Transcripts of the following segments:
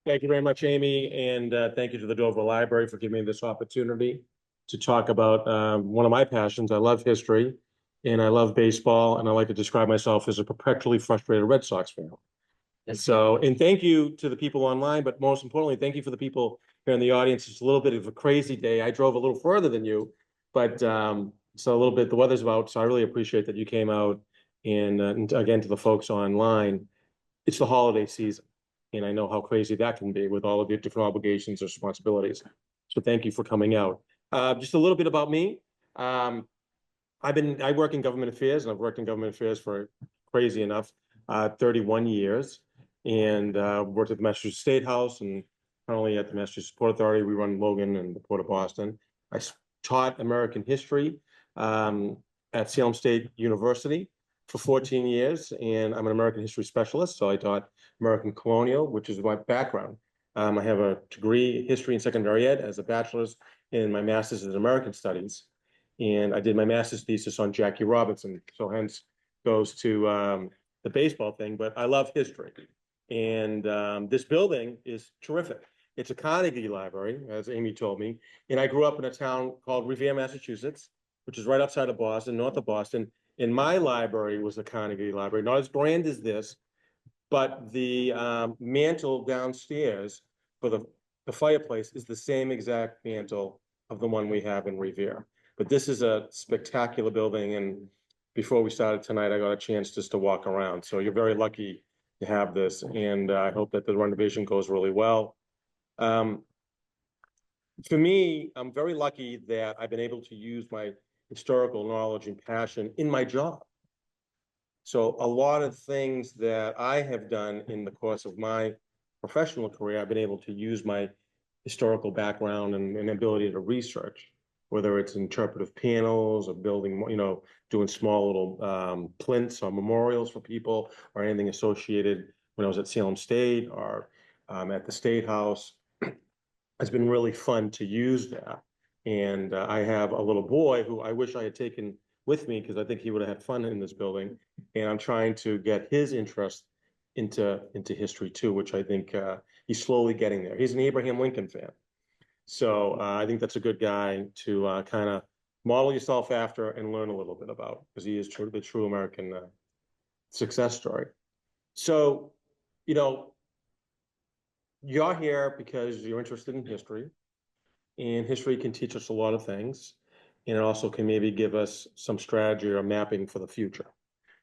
Thank you very much, Amy, and thank you to the Dover Library for giving me this opportunity to talk about one of my passions. I love history, and I love baseball, and I like to describe myself as a perpetually frustrated Red Sox fan. And thank you to the people online, but most importantly, thank you for the people here in the audience. It's a little bit of a crazy day. I drove a little further than you, but so a little bit, the weather's about, so I really appreciate that you came out. And again, to the folks online, it's the holiday season. And I know how crazy that can be with all of your different obligations and responsibilities. So thank you for coming out. Just a little bit about me. Um, I work in government affairs, and I've worked in government affairs for, crazy enough, 31 years, and worked at the Massachusetts State House and currently at the Massachusetts Port Authority. We run Logan and the Port of Boston. I taught American history um, at Salem State University for 14 years, and I'm an American history specialist. So I taught American colonial, which is my background. I have a degree in history and secondary ed as a bachelor's, and my master's in American studies. And I did my master's thesis on Jackie Robinson, so hence goes to the baseball thing. But I love history, and this building is terrific. It's a Carnegie Library, as Amy told me, and I grew up in a town called Revere, Massachusetts, which is right outside of Boston, north of Boston. And my library was the Carnegie Library, not as grand as this, but the mantle downstairs for the fireplace is the same exact mantle of the one we have in Revere. But this is a spectacular building, and before we started tonight, I got a chance just to walk around. So you're very lucky to have this, and I hope that the renovation goes really well. Um, for me, I'm very lucky that I've been able to use my historical knowledge and passion in my job. So a lot of things that I have done in the course of my professional career, I've been able to use my historical background and ability to research, whether it's interpretive panels or building, doing small little plinths or memorials for people or anything associated when I was at Salem State or at the State House. It's been really fun to use that. And I have a little boy who I wish I had taken with me because I think he would have had fun in this building. And I'm trying to get his interest into history too, which I think he's slowly getting there. He's an Abraham Lincoln fan. So I think that's a good guy to kind of model yourself after and learn a little bit about because he is the true American success story. So, you know, you're here because you're interested in history. And history can teach us a lot of things. And it also can maybe give us some strategy or mapping for the future.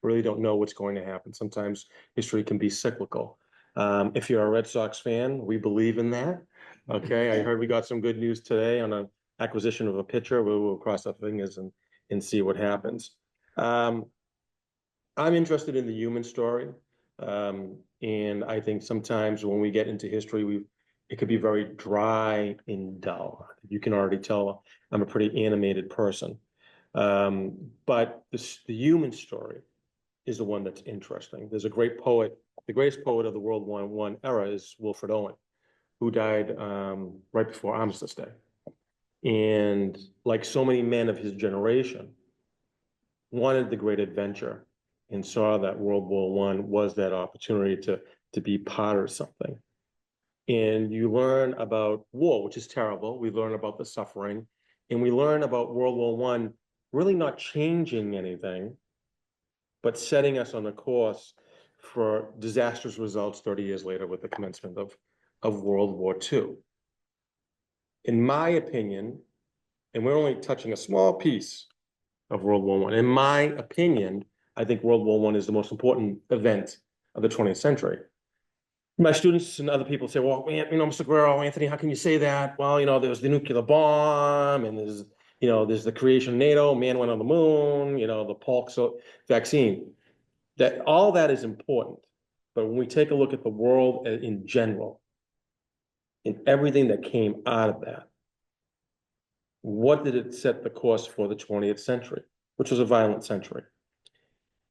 Really don't know what's going to happen. Sometimes history can be cyclical. If you're a Red Sox fan, we believe in that. Okay, I heard we got some good news today on an acquisition of a pitcher. We'll cross our fingers and see what happens. Um, I'm interested in the human story. And I think sometimes when we get into history, it could be very dry and dull. You can already tell I'm a pretty animated person. But the human story is the one that's interesting. There's a great poet, the greatest poet of the World War I era is Wilfred Owen, who died right before Armistice Day. And like so many men of his generation, wanted the great adventure and saw that World War I was that opportunity to be part of something. And you learn about war, which is terrible. We learn about the suffering, and we learn about World War I really not changing anything, but setting us on a course for disastrous results 30 years later with the commencement of World War II. In my opinion, and we're only touching a small piece of World War I. In my opinion, I think World War I is the most important event of the 20th century. My students and other people say, well, man, Mr. Guerriero, Anthony, how can you say that? Well, there's the nuclear bomb and there's the creation of NATO, man went on the moon, the Polk vaccine. That all that is important. But when we take a look at the world in general and everything that came out of that, what did it set the course for the 20th century, which was a violent century?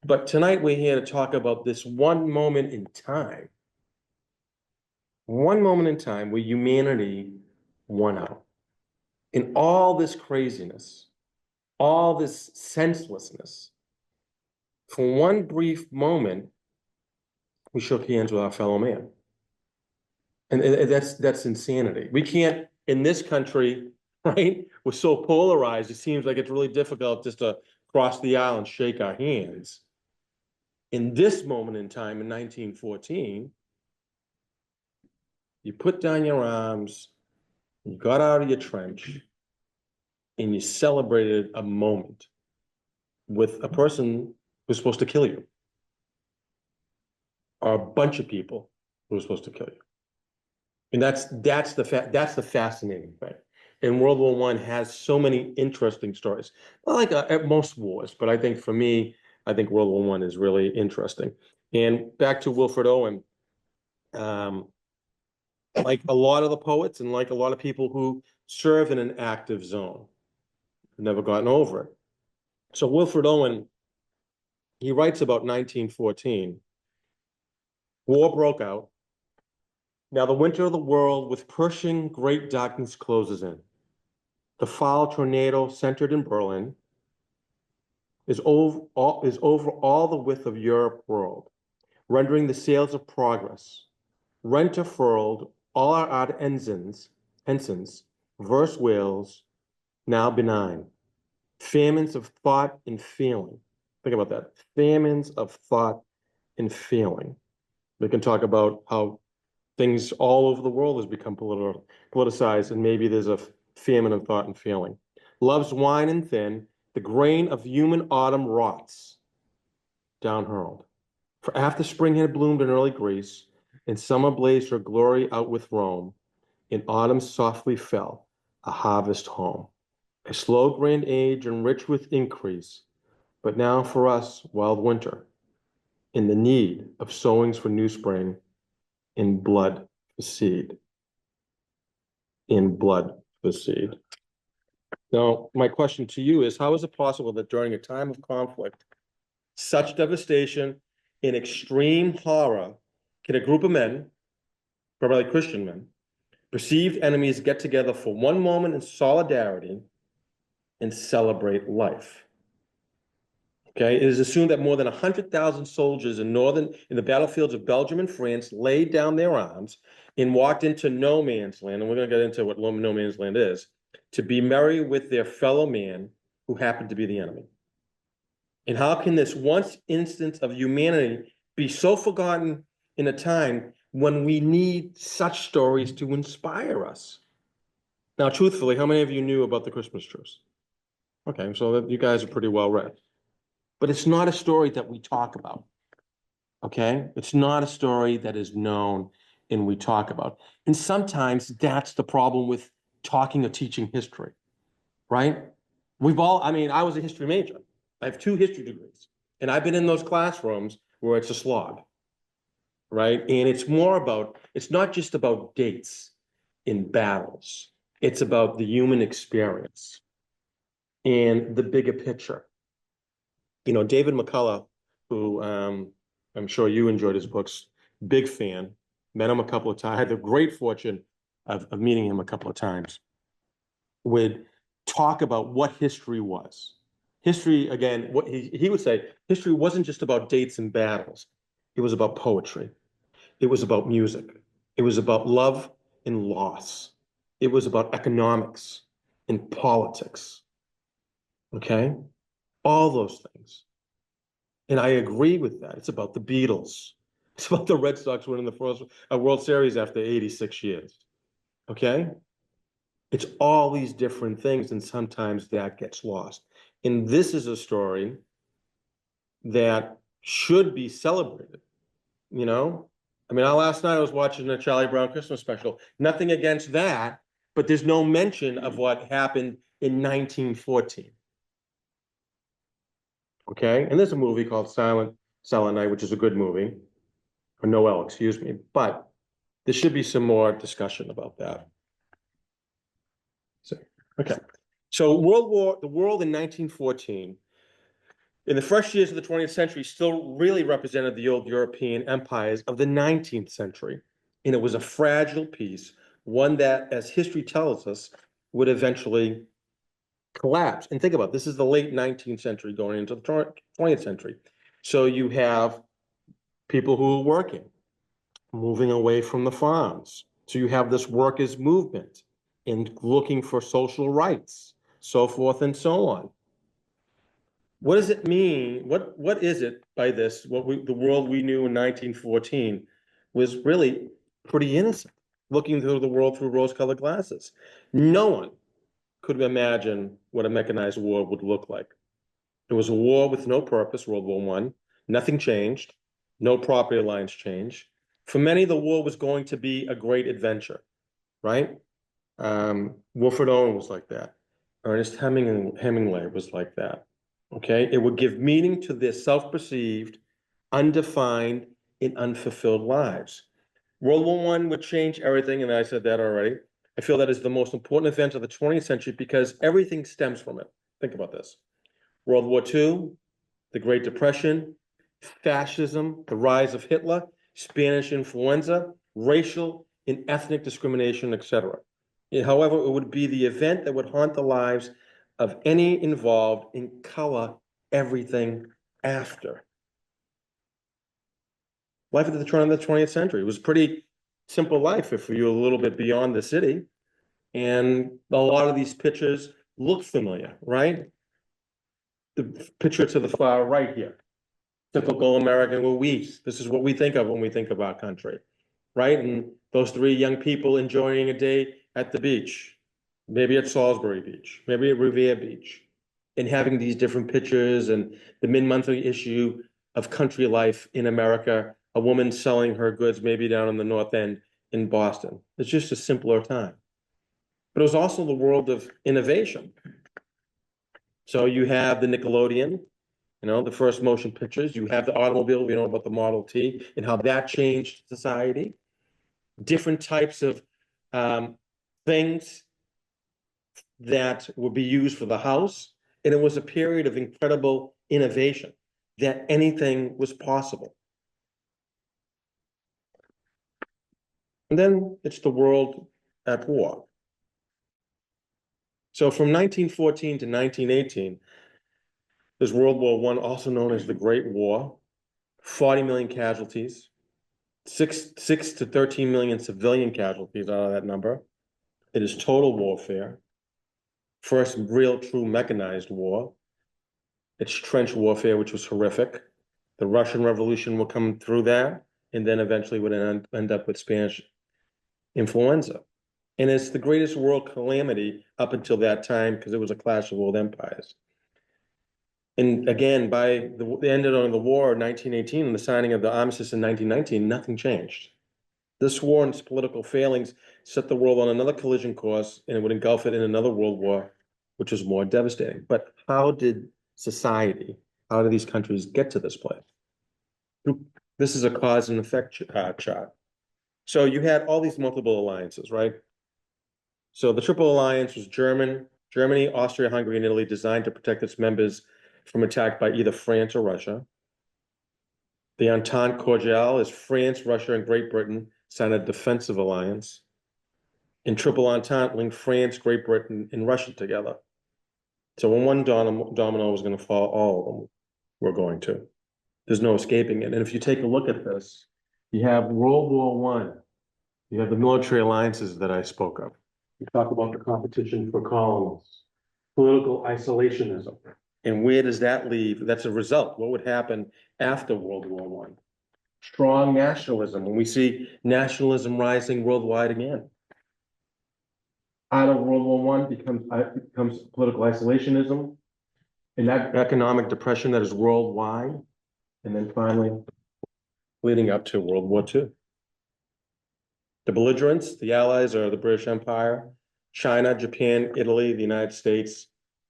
But tonight we're here to talk about this one moment in time where humanity won out. In all this craziness, all this senselessness, for one brief moment, we shook hands with our fellow man. And that's insanity. We can't, in this country, right? We're so polarized, it seems like it's really difficult just to cross the aisle and shake our hands. In this moment in time, in 1914, you put down your arms, you got out of your trench, and you celebrated a moment with a person who's supposed to kill you, or a bunch of people who are supposed to kill you. And that's the fascinating thing. And World War I has so many interesting stories. Not like at most wars, but I think for me, I think World War I is really interesting. And back to Wilfred Owen, um, like a lot of the poets and like a lot of people who serve in an active zone, never gotten over it. So Wilfred Owen, he writes about 1914. War broke out. Now the winter of the world with Pershing great darkness closes in. The foul tornado centered in Berlin is over all the width of Europe world, rendering the sails of progress. Rent or furled, all our ensigns, verse whales, now benign. Famines of thought and feeling. Think about that. Famines of thought and feeling. We can talk about how things all over the world has become politicized, and maybe there's a famine of thought and feeling. Love's wine and thin, the grain of human autumn rots, down hurled. For after spring had bloomed in early Greece, and summer blazed her glory out with Rome, in autumn softly fell a harvest home. A slow grand age and rich with increase, but now for us wild winter, in the need of sowings for new spring, in blood for seed. In blood for seed. Now, my question to you is, how is it possible that during a time of conflict, such devastation and extreme horror, can a group of men, primarily Christian men, perceived enemies get together for one moment in solidarity and celebrate life? Okay, it is assumed that more than 100,000 soldiers in the battlefields of Belgium and France laid down their arms and walked into no man's land, and we're going to get into what no man's land is, to be merry with their fellow man who happened to be the enemy. And how can this once instance of humanity be so forgotten in a time when we need such stories to inspire us? Now, truthfully, how many of you knew about the Christmas truce? Okay, so you guys are pretty well read. But it's not a story that we talk about. Okay? It's not a story that is known and we talk about. And sometimes that's the problem with talking or teaching history, right? I was a history major. I have 2 history degrees. And I've been in those classrooms where it's a slog, right? And it's not just about dates in battles. It's about the human experience and the bigger picture. You know, David McCullough, who I'm sure you enjoyed his books, big fan, met him a couple of times, had the great fortune of meeting him a couple of times, would talk about what history was. History, again, what he would say, history wasn't just about dates and battles. It was about poetry. It was about music. It was about love and loss. It was about economics and politics. Okay? All those things. And I agree with that. It's about the Beatles. It's about the Red Sox winning the first World Series after 86 years. Okay? It's all these different things, and sometimes that gets lost. And this is a story that should be celebrated, you know? I mean, last night I was watching a Charlie Brown Christmas special. Nothing against that, but there's no mention of what happened in 1914. Okay? And there's a movie called Silent Night, which is a good movie. Or Noel, excuse me. But there should be some more discussion about that. So, okay. So the world in 1914, in the first years of the 20th century, still really represented the old European empires of the 19th century. And it was a fragile piece, one that, as history tells us, would eventually collapse. And think about it, this is the late 19th century going into the 20th century. So you have people who are working, moving away from the farms, So you have this workers' movement in looking for social rights, so forth and so on. What does it mean? What is it by this? The world we knew in 1914 was really pretty innocent, looking through the world through rose-colored glasses. No one could imagine what a mechanized war would look like. It was a war with no purpose, World War I. Nothing changed. No property lines changed. For many, the war was going to be a great adventure, right? Wilfred Owen was like that. Ernest Hemingway was like that. Okay, it would give meaning to their self-perceived, undefined, and unfulfilled lives. World War I would change everything, and I said that already. I feel that is the most important event of the 20th century because everything stems from it. Think about this. World War II, the Great Depression, fascism, the rise of Hitler, Spanish influenza, racial and ethnic discrimination, etc. However, it would be the event that would haunt the lives of any involved and color everything after. Life at the turn of the 20th century. It was a pretty simple life if you're a little bit beyond the city. And a lot of these pictures look familiar, right? The picture to the far right here. Typical American Louise. This is what we think of when we think of our country, right? And those three young people enjoying a day at the beach, maybe at Salisbury Beach, maybe at Revere Beach, and having these different pictures and the mid-monthly issue of Country Life in America, a woman selling her goods maybe down in the North End in Boston. It's just a simpler time. But it was also the world of innovation. So you have the Nickelodeon, the first motion pictures. You have the automobile, we know about the Model T and how that changed society. Different types of things that would be used for the house. And it was a period of incredible innovation, that anything was possible. And then it's the world at war. So from 1914 to 1918, there's World War I, also known as the Great War, 40 million casualties, 6 to 13 million civilian casualties out of that number. It is total warfare. First real true mechanized war. It's trench warfare, which was horrific. The Russian Revolution will come through that, and then eventually would end up with Spanish influenza. And it's the greatest world calamity up until that time because it was a clash of world empires. And again, by the end of the war in 1918 and the signing of the armistice in 1919, nothing changed. This war and its political failings set the world on another collision course, and it would engulf it in another world war, which was more devastating. But how did how did these countries get to this place? This is a cause and effect chart. So you had all these multiple alliances, right? So the Triple Alliance was Germany, Austria, Hungary, and Italy, designed to protect its members from attack by either France or Russia. The Entente Cordiale is France, Russia, and Great Britain signed a defensive alliance. And Triple Entente linked France, Great Britain, and Russia together. So when one domino was going to fall, all of them were going to. There's no escaping it. And if you take a look at this, you have World War I. You have the military alliances that I spoke of. You talk about the competition for colonies, political isolationism. And where does that leave? That's a result. What would happen after World War I? Strong nationalism, when we see nationalism rising worldwide again. Out of World War I becomes political isolationism and that economic depression that is worldwide. And then finally, leading up to World War II. The belligerents, the allies, are the British Empire, China, Japan, Italy, the United States,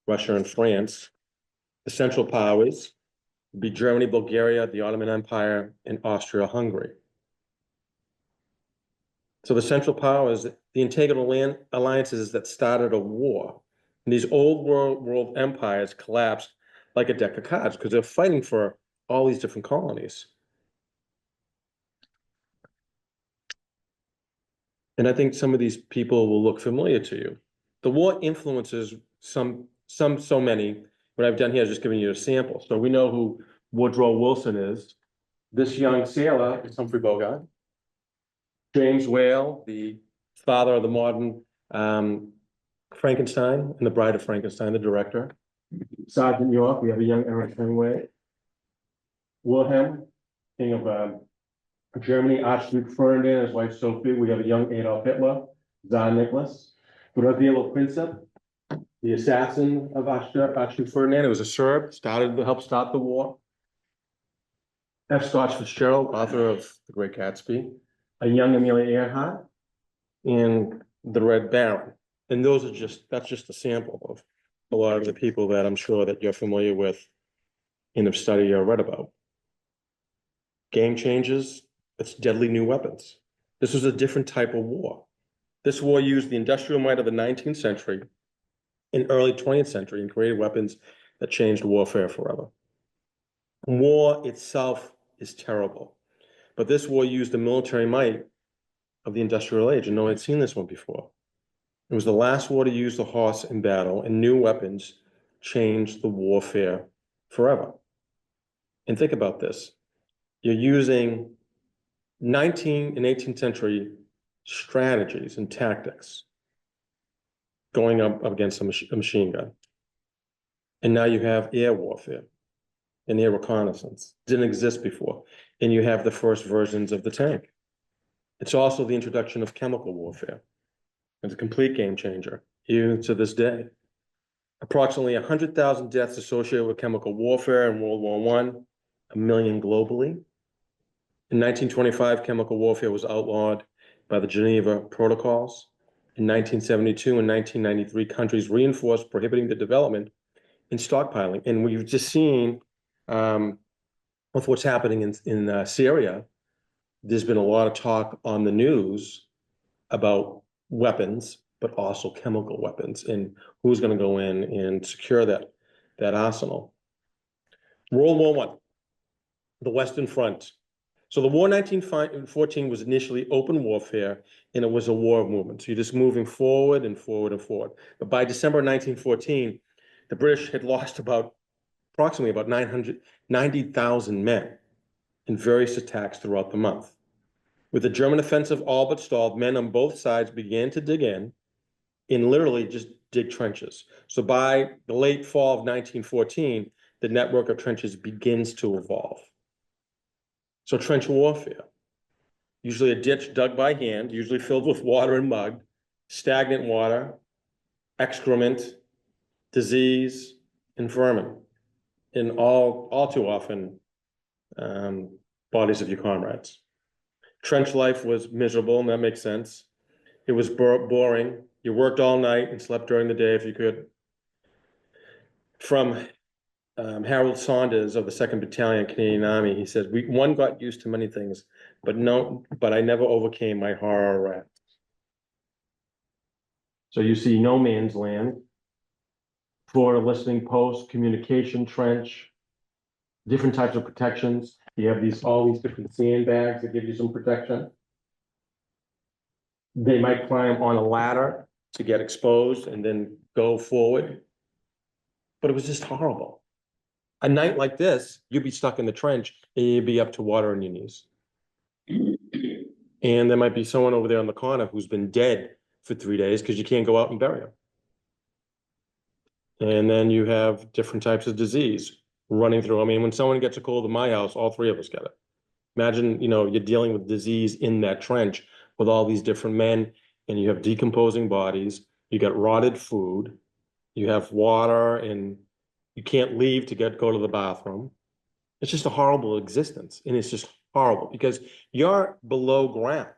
Russia, and France. The Central Powers would be Germany, Bulgaria, the Ottoman Empire, and Austria-Hungary. So the Central Powers, the integral alliances that started a war. And these old world empires collapsed like a deck of cards because they're fighting for all these different colonies. And I think some of these people will look familiar to you. The war influences so many. What I've done here is just giving you a sample. So we know who Woodrow Wilson is. This young sailor is Humphrey Bogart. James Whale, the father of the modern Frankenstein and the Bride of Frankenstein, the director. Sergeant York, we have a young Eric Hemingway. Wilhelm, King of Germany, Archduke Ferdinand, his wife Sophie. We have a young Adolf Hitler, Tsar Nicholas. Gavrilo Princip, the assassin of Archduke Ferdinand. It was a Serb, helped start the war. F. Scott Fitzgerald, author of The Great Gatsby. A young Amelia Earhart, and the Red Baron. And that's just a sample of a lot of the people that I'm sure that you're familiar with and have studied or read about. Game changers, it's deadly new weapons. This was a different type of war. This war used the industrial might of the 19th century and early 20th century and created weapons that changed warfare forever. War itself is terrible, but this war used the military might of the industrial age, and no one had seen this one before. It was the last war to use the horse in battle, and new weapons changed the warfare forever. And think about this. You're using 19th and 18th century strategies and tactics going up against a machine gun. And now you have air warfare and air reconnaissance. Didn't exist before. And you have the first versions of the tank. It's also the introduction of chemical warfare. It's a complete game changer, even to this day. Approximately 100,000 deaths associated with chemical warfare in World War I, 1 million globally. In 1925, chemical warfare was outlawed by the Geneva Protocols. In 1972 and 1993, countries reinforced prohibiting the development and stockpiling. And we've just seen with what's happening in Syria, there's been a lot of talk on the news about weapons, but also chemical weapons, and who's going to go in and secure that arsenal. World War I, the Western Front. So the war 1914 was initially open warfare, and it was a war of movement. So you're just moving forward and forward and forward. But by December 1914, the British had lost approximately about 990,000 men in various attacks throughout the month. With the German offensive all but stalled, men on both sides began to dig in and literally just dig trenches. So by the late fall of 1914, the network of trenches begins to evolve. So trench warfare, usually a ditch dug by hand, usually filled with water and mud, stagnant water, excrement, disease, and vermin, and all too often bodies of your comrades. Trench life was miserable, and that makes sense. It was boring. You worked all night and slept during the day if you could. From Harold Saunders of the 2nd Battalion Canadian Army, he says, one got used to many things, but I never overcame my horror of rats. So you see no man's land, Florida listening post, communication trench, different types of protections. You have all these different sandbags that give you some protection. They might climb on a ladder to get exposed and then go forward. But it was just horrible. A night like this, you'd be stuck in the trench and you'd be up to water in your knees. And there might be someone over there in the corner who's been dead for 3 days because you can't go out and bury him. And then you have different types of disease running through. I mean, when someone gets a cold in my house, all 3 of us get it. Imagine, you're dealing with disease in that trench with all these different men, and you have decomposing bodies, you got rotted food, you have water, and you can't leave to go to the bathroom. It's just a horrible existence, and it's just horrible because you're below ground.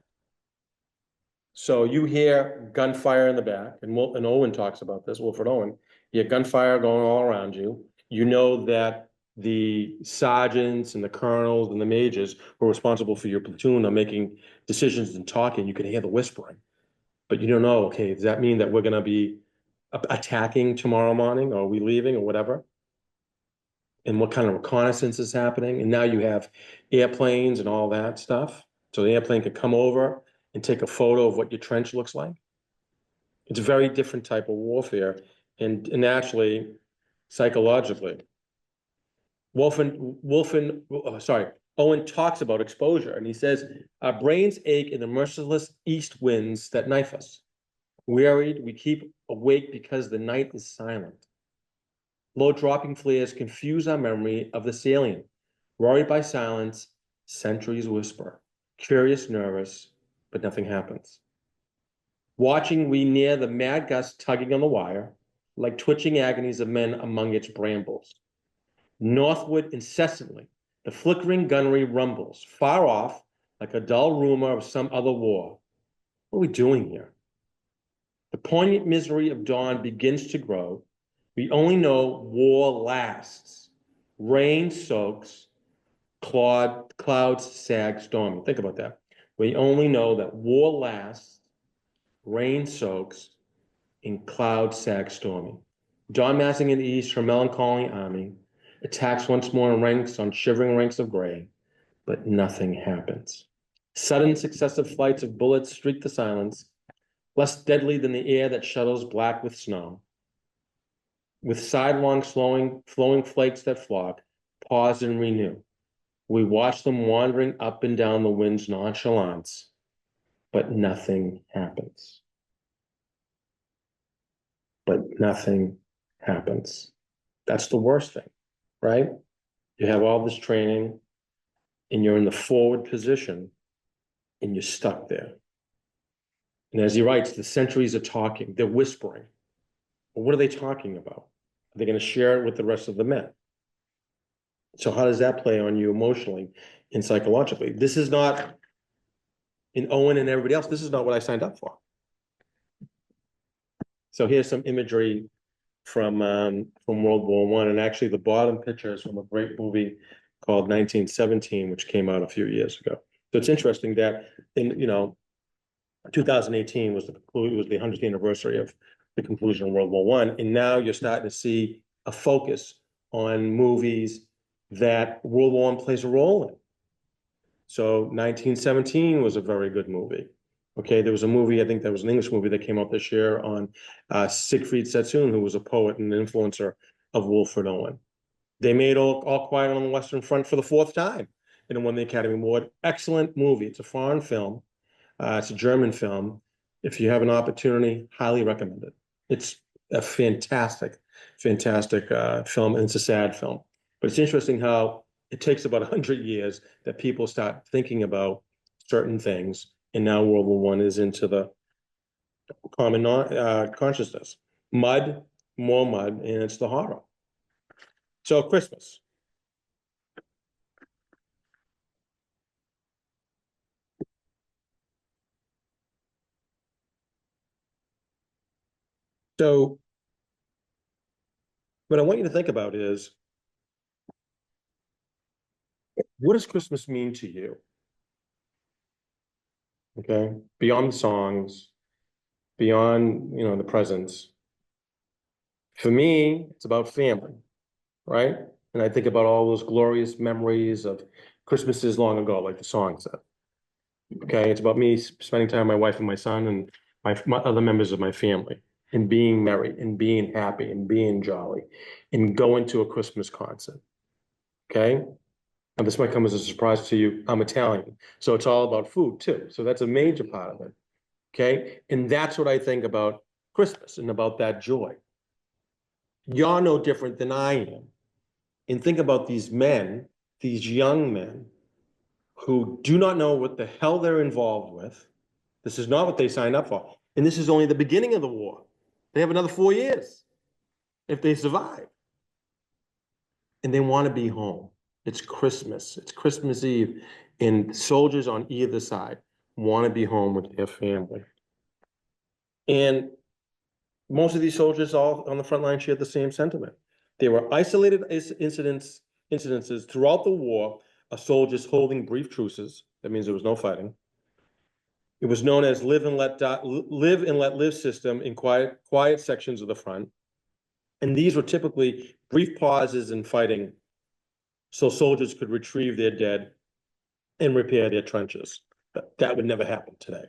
So you hear gunfire in the back, and Owen talks about this, Wilfred Owen. You hear gunfire going all around you. You know that the sergeants and the colonels and the majors who are responsible for your platoon are making decisions and talking. You can hear the whispering, but you don't know, okay, does that mean that we're going to be attacking tomorrow morning, or are we leaving, or whatever? And what kind of reconnaissance is happening? And now you have airplanes and all that stuff. So the airplane could come over and take a photo of what your trench looks like. It's a very different type of warfare, and actually, psychologically. Owen talks about exposure, and he says, our brains ache in the merciless east winds that knife us. Wearied, we keep awake because the night is silent. Low dropping flares confuse our memory of the salient. Worried by silence, centuries whisper. Curious, nervous, but nothing happens. Watching, we near the mad gust tugging on the wire, like twitching agonies of men among its brambles. Northward incessantly, the flickering gunnery rumbles, far off, like a dull rumor of some other war. What are we doing here? The poignant misery of dawn begins to grow. We only know war lasts. Rain soaks, clouds sag stormy. Think about that. We only know that war lasts, rain soaks, and clouds sag stormy. Dawn massing in the east, her melancholy army attacks once more in ranks on shivering ranks of gray, but nothing happens. Sudden successive flights of bullets streak the silence, less deadly than the air that shuttles black with snow. With sidelong flowing flakes that flock, pause and renew. We watch them wandering up and down the wind's nonchalance, but nothing happens. But nothing happens. That's the worst thing, right? You have all this training and you're in the forward position and you're stuck there. And as he writes, the centuries are talking, they're whispering. Well, what are they talking about? Are they going to share it with the rest of the men? So how does that play on you emotionally and psychologically? This is not, in Owen and everybody else, this is not what I signed up for. So here's some imagery from World War I, and actually the bottom picture is from a great movie called 1917, which came out a few years ago. So it's interesting that in 2018 was the 100th anniversary of the conclusion of World War I, and now you're starting to see a focus on movies that World War I plays a role in. So 1917 was a very good movie. Okay, there was a movie, I think there was an English movie that came out this year on Siegfried Sassoon, who was a poet and an influencer of Wilfred Owen. They made All Quiet on the Western Front for the 4th time and won the Academy Award. Excellent movie. It's a foreign film. It's a German film. If you have an opportunity, highly recommend it. It's a fantastic film, and it's a sad film. But it's interesting how it takes about 100 years that people start thinking about certain things, and now World War I is into the common consciousness. Mud, more mud, and it's the horror. So Christmas. So what I want you to think about is, what does Christmas mean to you? Okay, beyond the songs, beyond the presents. For me, it's about family, right? And I think about all those glorious memories of Christmases long ago, like the song said. Okay, it's about me spending time with my wife and my son and my other members of my family, and being merry and being happy and being jolly and going to a Christmas concert. Okay. And this might come as a surprise to you. I'm Italian, so it's all about food too. So that's a major part of it. Okay. And that's what I think about Christmas and about that joy. You're no different than I am. And think about these men, these young men who do not know what the hell they're involved with. This is not what they signed up for. And this is only the beginning of the war. They have another 4 years if they survive. And they want to be home. It's Christmas. It's Christmas Eve. And soldiers on either side want to be home with their family. And most of these soldiers all on the front line shared the same sentiment. There were isolated incidences throughout the war of soldiers holding brief truces. That means there was no fighting. It was known as live and let live system in quiet sections of the front. And these were typically brief pauses in fighting so soldiers could retrieve their dead and repair their trenches. But that would never happen today.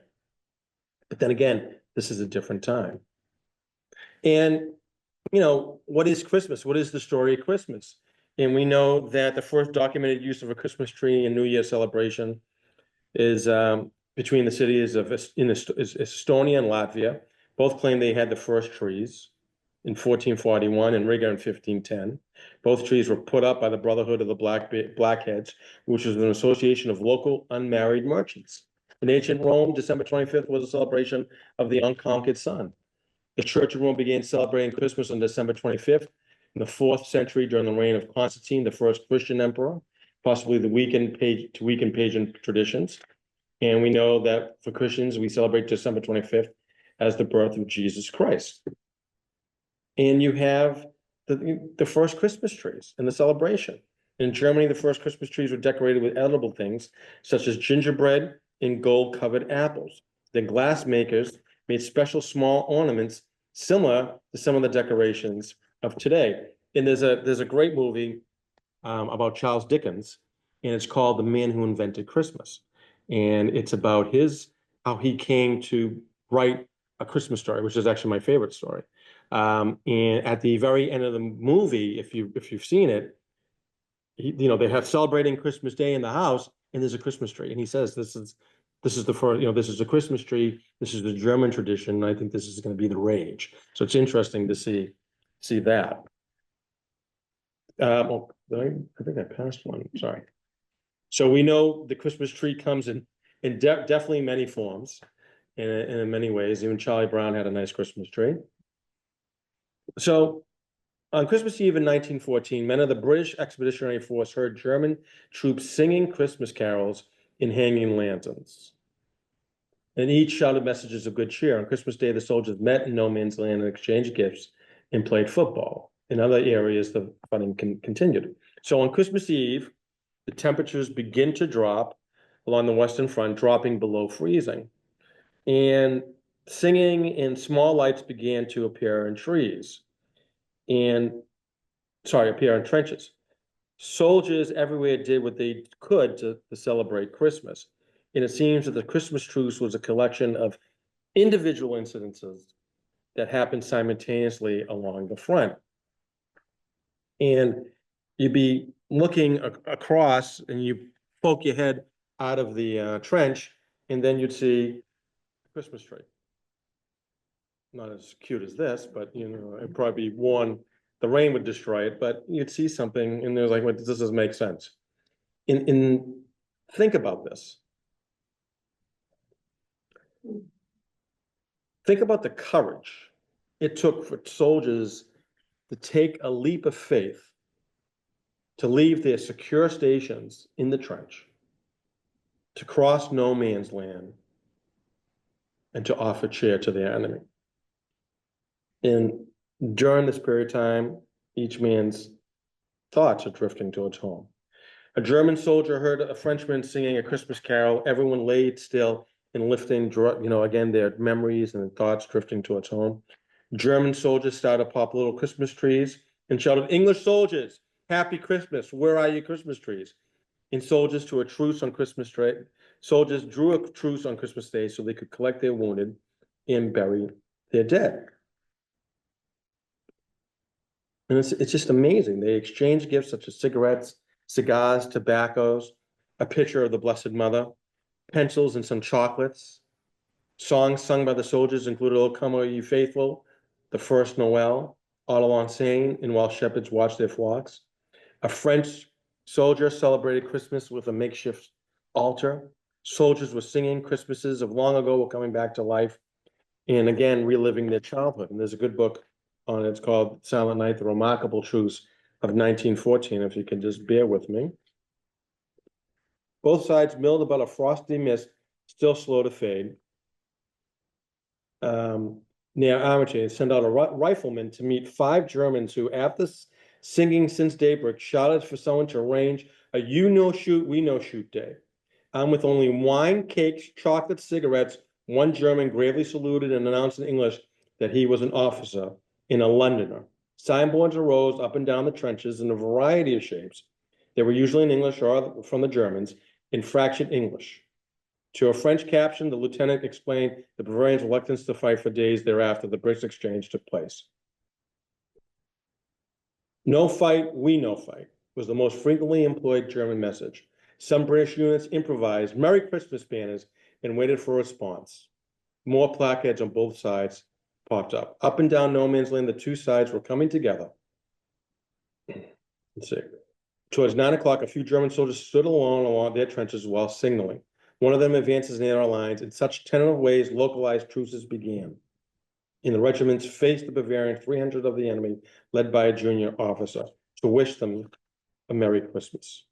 But then again, this is a different time. And what is Christmas? What is the story of Christmas? And we know that the first documented use of a Christmas tree in New Year celebration is between the cities of Estonia and Latvia. Both claim they had the first trees in 1441 and Riga in 1510. Both trees were put up by the Brotherhood of the Blackheads, which was an association of local unmarried merchants. In ancient Rome, December 25th was a celebration of the unconquered sun. The Church of Rome began celebrating Christmas on December 25th in the 4th century during the reign of Constantine, the first Christian emperor, possibly to weaken pagan traditions. And we know that for Christians, we celebrate December 25th as the birth of Jesus Christ. And you have the first Christmas trees and the celebration. In Germany, the first Christmas trees were decorated with edible things such as gingerbread and gold-covered apples. The glass makers made special small ornaments similar to some of the decorations of today. And there's a great movie about Charles Dickens, and it's called The Man Who Invented Christmas. And it's about how he came to write a Christmas story, which is actually my favorite story. And at the very end of the movie, if you've seen it, they have celebrating Christmas Day in the house, and there's a Christmas tree, and he says, "This is the first, this is a Christmas tree. This is the German tradition. And I think this is going to be the rage." So it's interesting to see that. I think I passed one. Sorry. So we know the Christmas tree comes in definitely many forms, and in many ways. Even Charlie Brown had a nice Christmas tree. So on Christmas Eve in 1914, men of the British Expeditionary Force heard German troops singing Christmas carols and hanging lanterns. And each shouted messages of good cheer. On Christmas Day, the soldiers met in no man's land and exchanged gifts and played football. In other areas, the fighting continued. So on Christmas Eve, the temperatures begin to drop along the Western Front, dropping below freezing. And singing and small lights began to appear in trees. Appear in trenches. Soldiers everywhere did what they could to celebrate Christmas. And it seems that the Christmas truce was a collection of individual incidences that happened simultaneously along the front. And you'd be looking across and you poke your head out of the trench, and then you'd see a Christmas tree. Not as cute as this, but it'd probably be worn. The rain would destroy it, but you'd see something, and there's like, well, this doesn't make sense. Think about this. Think about the courage it took for soldiers to take a leap of faith, to leave their secure stations in the trench, to cross no man's land, and to offer cheer to their enemy. And during this period of time, each man's thoughts are drifting towards home. A German soldier heard a Frenchman singing a Christmas carol. Everyone laid still and lifting, again, their memories and thoughts drifting towards home. German soldiers started to pop little Christmas trees and shouted, "English soldiers, happy Christmas. Where are your Christmas trees?" And soldiers drew a truce on Christmas Day. Soldiers drew a truce on Christmas Day so they could collect their wounded and bury their dead. And it's just amazing. They exchanged gifts such as cigarettes, cigars, tobaccos, a picture of the Blessed Mother, pencils, and some chocolates. Songs sung by the soldiers included "O Come, O Ye Faithful," "The First Noel," "All Along Sane," and "While Shepherds Watch Their Flocks." A French soldier celebrated Christmas with a makeshift altar. Soldiers were singing Christmases of long ago were coming back to life, and again, reliving their childhood. And there's a good book on it. It's called Silent Night, The Remarkable Truce of 1914, if you can just bear with me. Both sides milled about a frosty mist, still slow to fade. Near Armitage, sent out a rifleman to meet 5 Germans who, after singing since daybreak, shouted for someone to arrange a "you no shoot, we no shoot" day. With only wine, cakes, chocolate, cigarettes, one German gravely saluted and announced in English that he was an officer and a Londoner. Signboards arose up and down the trenches in a variety of shapes. They were usually in English or from the Germans in fractured English. To a French caption, the lieutenant explained the Bavarians' reluctance to fight for days thereafter the British exchange took place. No fight, we no fight. was the most frequently employed German message. Some British units improvised Merry Christmas banners and waited for a response. More placards on both sides popped up. Up and down no man's land, the two sides were coming together. Let's see. Towards 9 o'clock, a few German soldiers stood alone along their trenches while signaling. One of them advances near our lines. In such tentative ways, localized truces began. And the regiments faced the Bavarian 300 of the enemy, led by a junior officer, to wish them a Merry Christmas.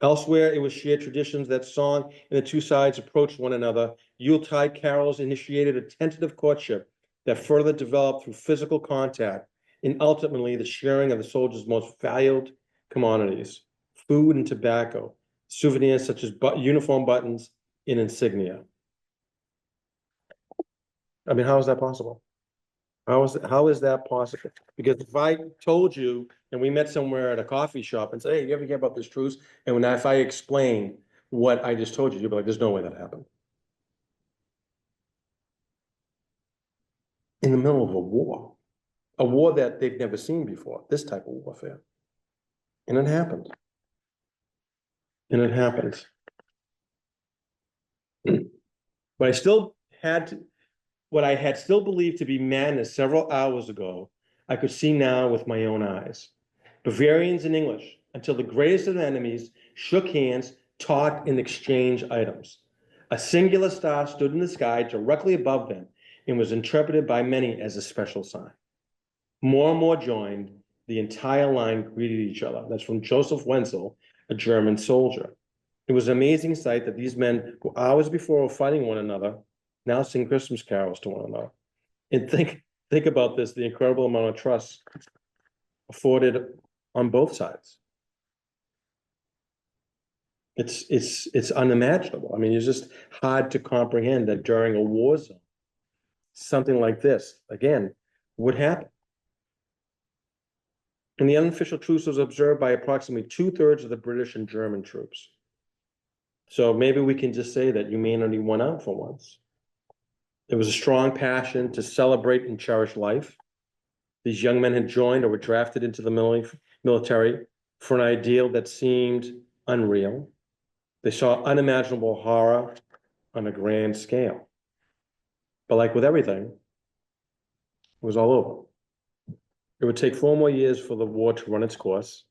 Elsewhere, it was shared traditions that song and the two sides approached one another. Yuletide carols initiated a tentative courtship that further developed through physical contact and ultimately the sharing of the soldiers' most valued commodities, food and tobacco, souvenirs such as uniform buttons and insignia. I mean, how is that possible? How is that possible? Because if I told you and we met somewhere at a coffee shop and say, hey, you ever hear about this truce? And if I explain what I just told you, you'd be like, there's no way that happened. In the middle of a war that they've never seen before, this type of warfare. And it happened. And it happened. But I still had to, what I had still believed to be madness several hours ago, I could see now with my own eyes. Bavarians and English, until the greatest of enemies, shook hands, talked, and exchanged items. A singular star stood in the sky directly above them and was interpreted by many as a special sign. More and more joined. The entire line greeted each other. That's from Joseph Wenzel, a German soldier. It was an amazing sight that these men, who hours before were fighting one another, now sing Christmas carols to one another. And think about this, the incredible amount of trust afforded on both sides. It's unimaginable. I mean, it's just hard to comprehend that during a war zone, something like this, again, would happen. And the unofficial truce was observed by approximately 2/3 of the British and German troops. So maybe we can just say that humanity won out for once. There was a strong passion to celebrate and cherish life. These young men had joined or were drafted into the military for an ideal that seemed unreal. They saw unimaginable horror on a grand scale. But like with everything, it was all over. It would take 4 more years for the war to run its course.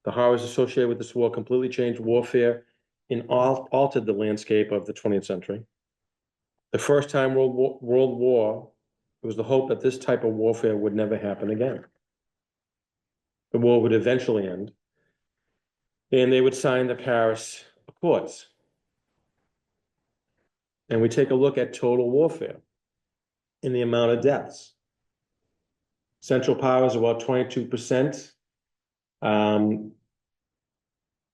The horrors associated with this war completely changed warfare and altered the landscape of the 20th century. The first time World War, it was the hope that this type of warfare would never happen again. The war would eventually end, and they would sign the Paris Accords. And we take a look at total warfare and the amount of deaths. Central powers about 22%.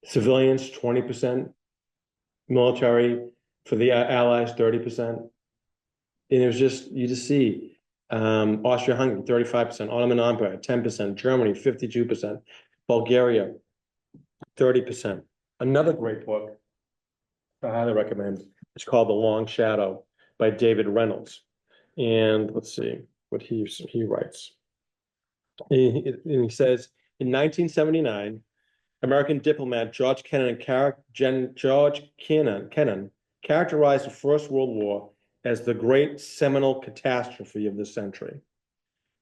Civilians, 20%. Military for the Allies, 30%. And it was just, you just see Austria-Hungary, 35%, Ottoman Empire, 10%, Germany, 52%, Bulgaria, 30%. Another great book I highly recommend. It's called The Long Shadow by David Reynolds. And let's see what he writes. And he says, in 1979, American diplomat George Kennan characterized the First World War as the great seminal catastrophe of the century.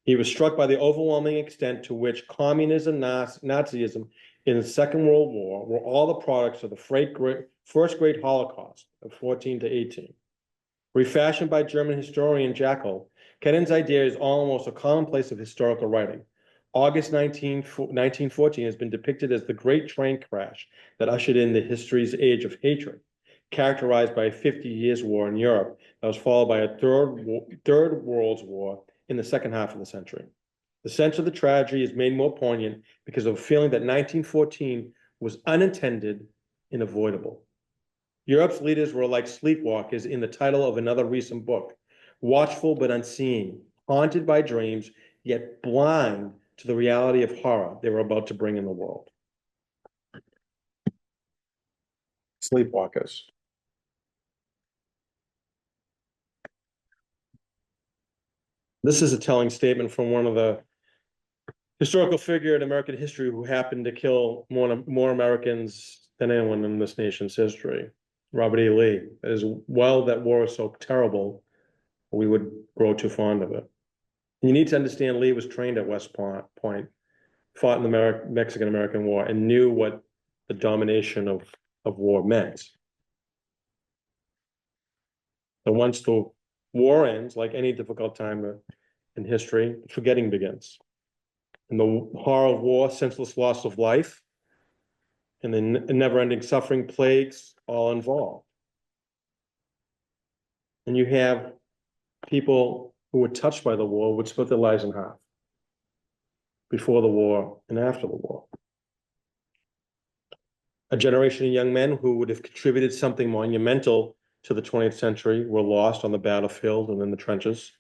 He was struck by the overwhelming extent to which communism, Nazism, in the Second World War were all the products of the First Great Holocaust of 14 to 18. Refashioned by German historian Jackal, Kennan's idea is almost a commonplace of historical writing. August 1914 has been depicted as the great train crash that ushered in the history's age of hatred, characterized by a 50 years war in Europe that was followed by a third World War in the second half of the century. The sense of the tragedy is made more poignant because of a feeling that 1914 was unintended and avoidable. Europe's leaders were like sleepwalkers in the title of another recent book, watchful but unseeing, haunted by dreams, yet blind to the reality of horror they were about to bring in the world. Sleepwalkers. This is a telling statement from one of the historical figure in American history who happened to kill more Americans than anyone in this nation's history, Robert E. Lee. As well, that war is so terrible, we would grow too fond of it. You need to understand Lee was trained at West Point, fought in the Mexican-American War, and knew what the domination of war meant. So once the war ends, like any difficult time in history, forgetting begins. And the horror of war, senseless loss of life, and the never-ending suffering plagues all involved. And you have people who were touched by the war would split their lives in half before the war and after the war. A generation of young men who would have contributed something monumental to the 20th century were lost on the battlefield and in the trenches.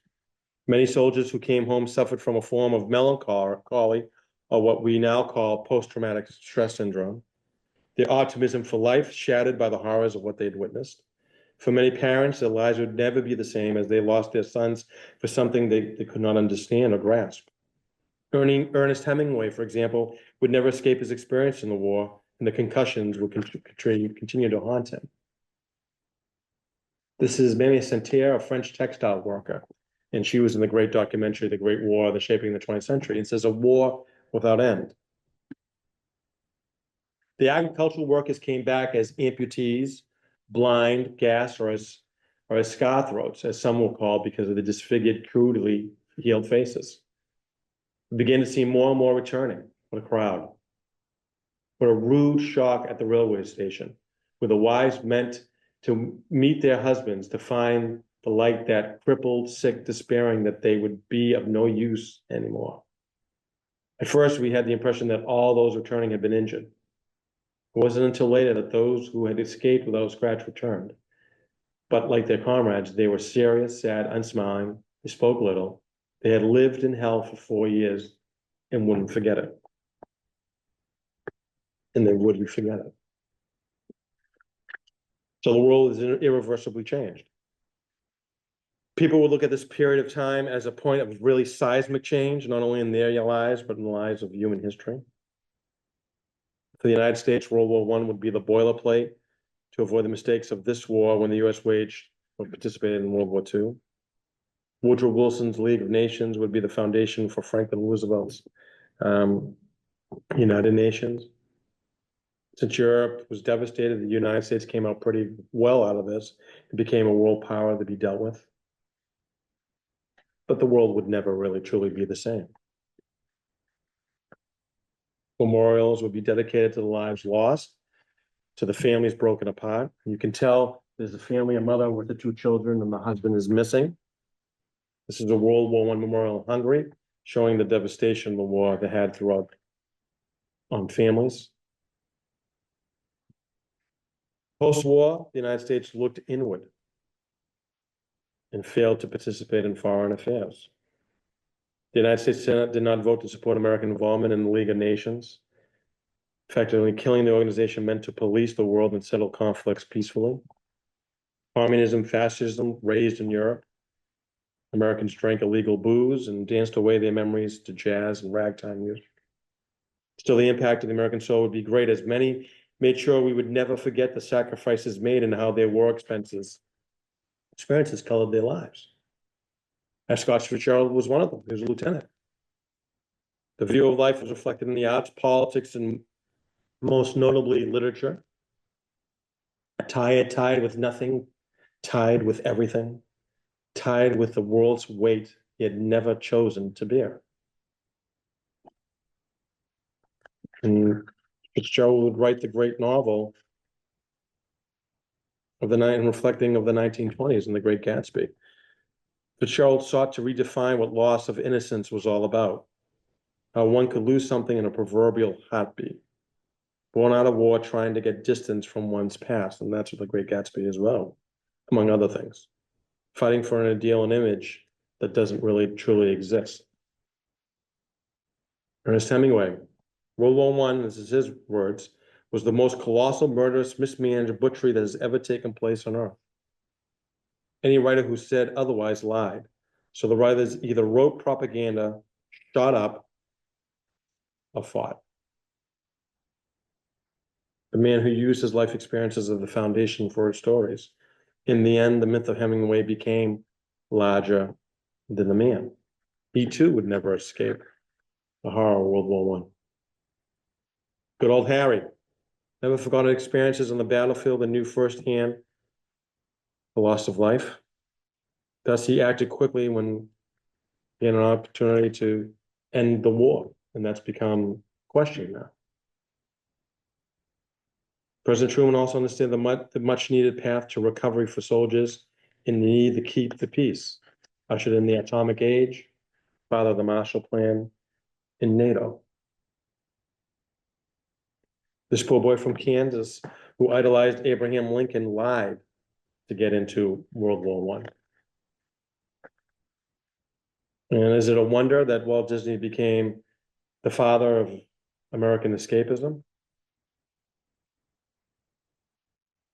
Many soldiers who came home suffered from a form of melancholy, or what we now call post-traumatic stress syndrome. Their optimism for life shattered by the horrors of what they'd witnessed. For many parents, their lives would never be the same as they lost their sons for something they could not understand or grasp. Ernest Hemingway, for example, would never escape his experience in the war, and the concussions would continue to haunt him. This is Mamie Santerre, a French textile worker, and she was in the great documentary, The Great War, The Shaping of the 20th Century. It says, a war without end. The agricultural workers came back as amputees, blind, gassed, or as scar throats, as some will call, because of the disfigured, crudely healed faces. We began to see more and more returning. What a crowd. What a rude shock at the railway station, where the wives meant to meet their husbands to find the light that crippled, sick, despairing that they would be of no use anymore. At first, we had the impression that all those returning had been injured. It wasn't until later that those who had escaped without a scratch returned. But like their comrades, they were serious, sad, unsmiling. They spoke little. They had lived in hell for 4 years and wouldn't forget it. And they wouldn't forget it. So the world is irreversibly changed. People would look at this period of time as a point of really seismic change, not only in their lives, but in the lives of human history. For the United States, World War I would be the boilerplate to avoid the mistakes of this war when the U.S. waged or participated in World War II. Woodrow Wilson's League of Nations would be the foundation for Franklin Roosevelt's United Nations. Since Europe was devastated, the United States came out pretty well out of this. It became a world power to be dealt with. But the world would never really truly be the same. Memorials would be dedicated to the lives lost, to the families broken apart. You can tell there's a family, a mother with the 2 children, and the husband is missing. This is a World War I memorial in Hungary, showing the devastation the war they had throughout on families. Post-war, the United States looked inward and failed to participate in foreign affairs. The United States Senate did not vote to support American involvement in the League of Nations. Effectively, killing the organization meant to police the world and settle conflicts peacefully. Communism, fascism raised in Europe. Americans drank illegal booze and danced away their memories to jazz and ragtime music. Still, the impact of the American soul would be great, as many made sure we would never forget the sacrifices made and how their war experiences colored their lives. F. Scott Fitzgerald was one of them. He was a lieutenant. The view of life was reflected in the arts, politics, and most notably literature. Tied with nothing, tied with everything, tied with the world's weight he had never chosen to bear. And Fitzgerald would write the great novel of the night and reflecting of the 1920s in The Great Gatsby. Fitzgerald sought to redefine what loss of innocence was all about, how one could lose something in a proverbial heartbeat, born out of war, trying to get distance from one's past. And that's what The Great Gatsby is about, among other things. Fighting for an ideal and image that doesn't really truly exist. Ernest Hemingway, World War I, this is his words, was the most colossal, murderous, mismanaged butchery that has ever taken place on Earth. Any writer who said otherwise lied. So the writers either wrote propaganda, shot up, or fought. The man who used his life experiences as the foundation for his stories. In the end, the myth of Hemingway became larger than the man. He too would never escape the horror of World War One. Good old Harry never forgot his experiences on the battlefield and knew firsthand the loss of life. Thus, he acted quickly when he had an opportunity to end the war, and that's become questioned now. President Truman also understood the much needed path to recovery for soldiers in the need to keep the peace, ushered in the atomic age, father of the Marshall Plan, in NATO. This poor boy from Kansas who idolized Abraham Lincoln lied to get into World War One. And is it a wonder that Walt Disney became the father of American escapism?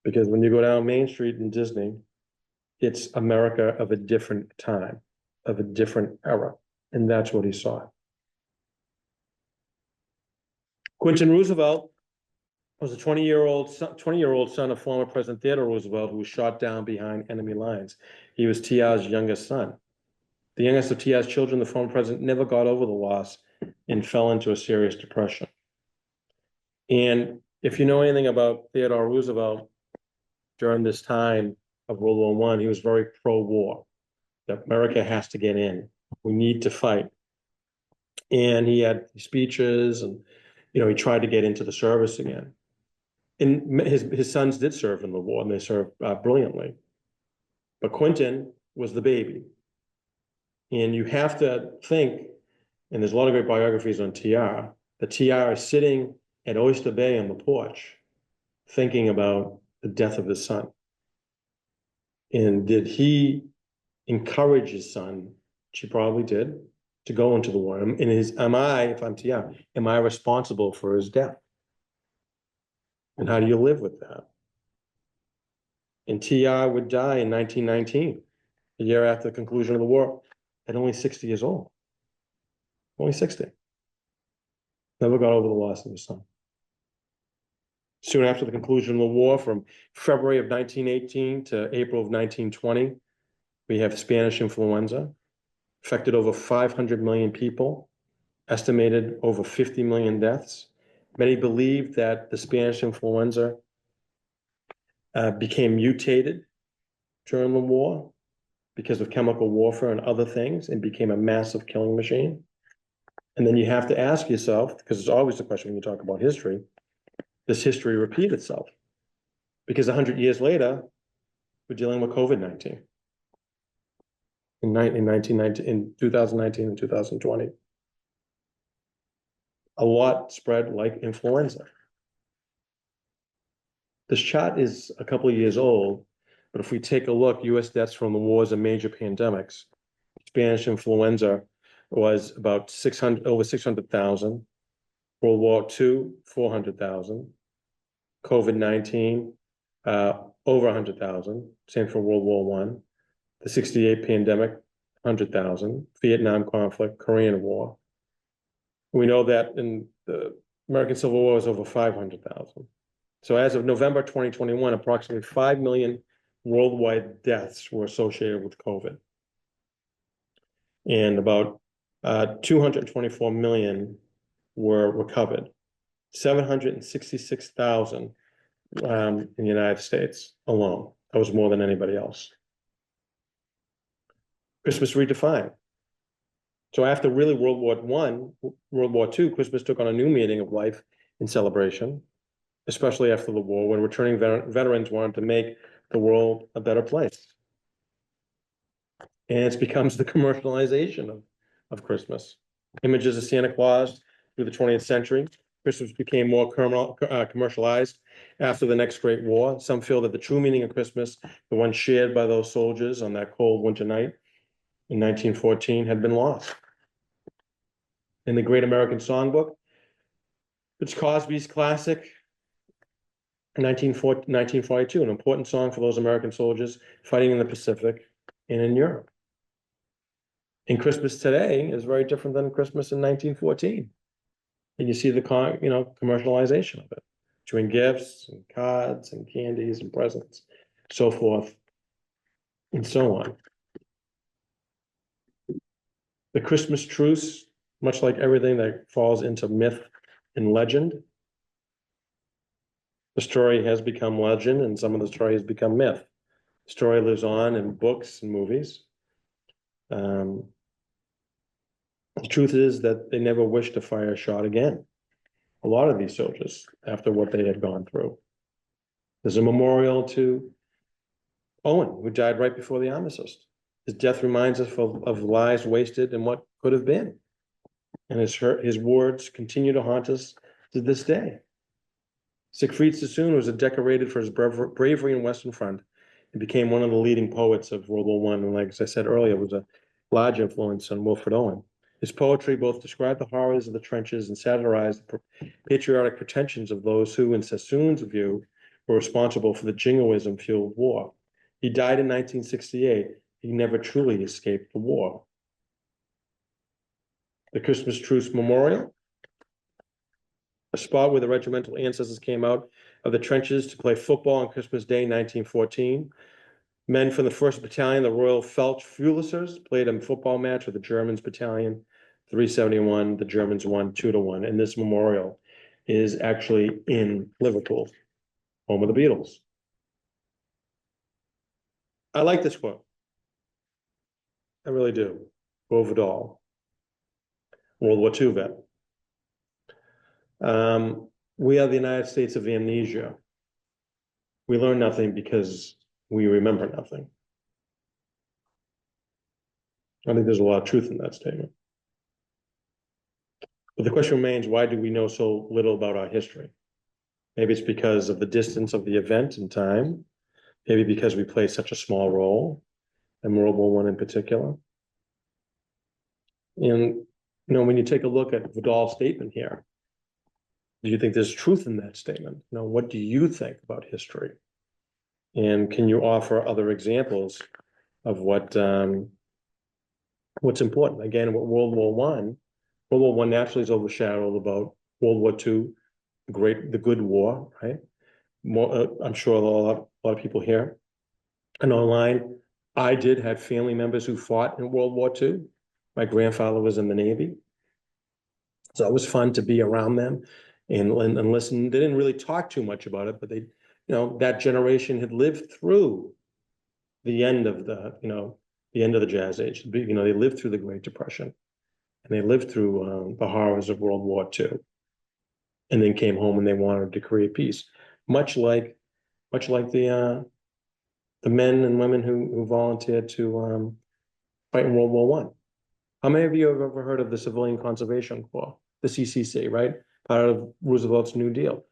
Because when you go down Main Street in Disney, it's America of a different time, of a different era. And that's what he saw. Quentin Roosevelt was a 20-year-old son of former President Theodore Roosevelt, who was shot down behind enemy lines. He was TR's youngest son. The youngest of TR's children, the former president never got over the loss and fell into a serious depression. And if you know anything about Theodore Roosevelt, during this time of World War One, he was very pro-war. That America has to get in. We need to fight. And he had speeches, and he tried to get into the service again. And his sons did serve in the war, and they served brilliantly. But Quentin was the baby. And you have to think, and there's a lot of great biographies on TR, that TR is sitting at Oyster Bay on the porch, thinking about the death of his son. And did he encourage his son, which he probably did, to go into the war? And am I, if I'm TR, am I responsible for his death? And how do you live with that? And TR would die in 1919, a year after the conclusion of the war, at only 60 years old. Only 60. Never got over the loss of his son. Soon after the conclusion of the war, from February of 1918 to April of 1920, we have Spanish influenza, affected over 500 million people, estimated over 50 million deaths. Many believe that the Spanish influenza became mutated during the war because of chemical warfare and other things, and became a massive killing machine. And then you have to ask yourself, because it's always the question when you talk about history, does history repeat itself? Because 100 years later, we're dealing with COVID-19 in 2019 and 2020. A lot spread like influenza. This chart is a couple of years old, but if we take a look, US deaths from the wars and major pandemics, Spanish influenza was about over 600,000. World War II, 400,000. COVID-19, over 100,000. Same for World War One. The 68 pandemic, 100,000. Vietnam conflict, Korean War. We know that in the American Civil War was over 500,000. So as of November 2021, approximately 5 million worldwide deaths were associated with COVID. And about 224 million were recovered. 766,000 in the United States alone. That was more than anybody else. Christmas redefined. So after really World War II, Christmas took on a new meaning of life and celebration, especially after the war, when returning veterans wanted to make the world a better place. And it becomes the commercialization of Christmas. Images of Santa Claus through the 20th century. Christmas became more commercialized after the next Great War. Some feel that the true meaning of Christmas, the one shared by those soldiers on that cold winter night in 1914, had been lost. In the Great American Songbook, it's Cosby's classic, 1942, an important song for those American soldiers fighting in the Pacific and in Europe. And Christmas today is very different than Christmas in 1914. And you see the commercialization of it between gifts and cards and candies and presents, so forth and so on. The Christmas truce, much like everything that falls into myth and legend, the story has become legend and some of the story has become myth. The story lives on in books and movies. The truth is that they never wished to fire a shot again. A lot of these soldiers, after what they had gone through. There's a memorial to Owen, who died right before the armistice. His death reminds us of lives wasted and what could have been. And his words continue to haunt us to this day. Siegfried Sassoon was decorated for his bravery in Western Front and became one of the leading poets of World War I. And like I said earlier, was a large influence on Wilfred Owen. His poetry both described the horrors of the trenches and satirized the patriotic pretensions of those who, in Sassoon's view, were responsible for the jingoism-fueled war. He died in 1968. He never truly escaped the war. The Christmas Truce Memorial, a spot where the regimental ancestors came out of the trenches to play football on Christmas Day, 1914. Men from the 1st Battalion, the Royal Feldfulicers, played a football match with the Germans Battalion, 371. The Germans won 2-1. And this memorial is actually in Liverpool, home of the Beatles. I like this quote. I really do. Beau Vidal, World War II vet. We are the United States of amnesia. We learn nothing because we remember nothing. I think there's a lot of truth in that statement. But the question remains, why do we know so little about our history? Maybe it's because of the distance of the event in time. Maybe because we play such a small role in World War I in particular. And, when you take a look at Vidal's statement here, do you think there's truth in that statement? What do you think about history? And can you offer other examples of what's important? Again, what World War I naturally is overshadowed about World War II, the good war, right? I'm sure a lot of people here and online. I did have family members who fought in World War II. My grandfather was in the Navy. So it was fun to be around them and listen. They didn't really talk too much about it, but they, that generation had lived through the end of the Jazz Age. They lived through the Great Depression and they lived through the horrors of World War II, and then came home and they wanted to create peace, much like the men and women who volunteered to fight in World War I. How many of you have ever heard of the Civilian Conservation Corps, the CCC, right? Part of Roosevelt's New Deal.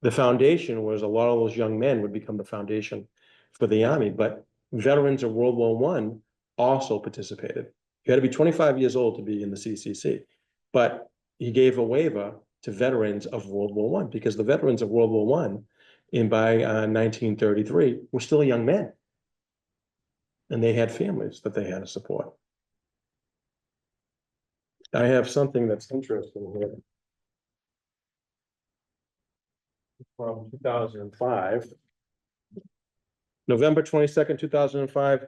The foundation was a lot of those young men would become the foundation for the Army, but veterans of World War I also participated. You had to be 25 years old to be in the CCC, but he gave a waiver to veterans of World War I because the veterans of World War I, by 1933, were still young men, and they had families that they had to support. I have something that's interesting here from 2005. November 22nd, 2005,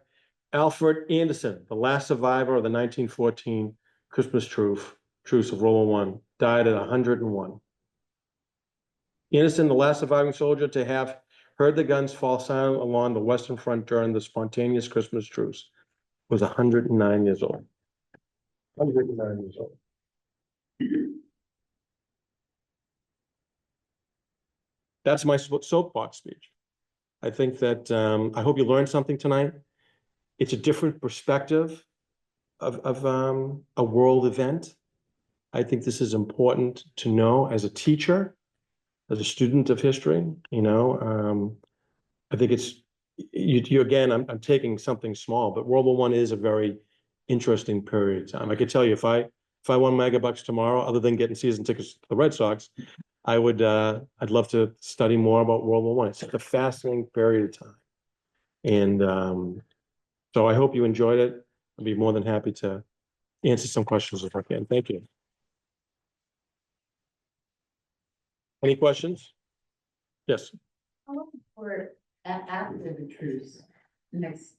Alfred Anderson, the last survivor of the 1914 Christmas truce of World War I, died at 101. Anderson, the last surviving soldier to have heard the guns fall silent along the Western Front during the spontaneous Christmas truce, was 109 years old. 109 years old. That's my soapbox speech. I think that I hope you learned something tonight. It's a different perspective of a world event. I think this is important to know as a teacher, as a student of history. I think it's you again. I'm taking something small, but World War I is a very interesting period of time. I could tell you if I won megabucks tomorrow, other than getting season tickets to the Red Sox, I would I'd love to study more about World War I. It's such a fascinating period of time, and so I hope you enjoyed it. I'd be more than happy to answer some questions if I can. Thank you. Any questions? Yes. How long before, after the truce,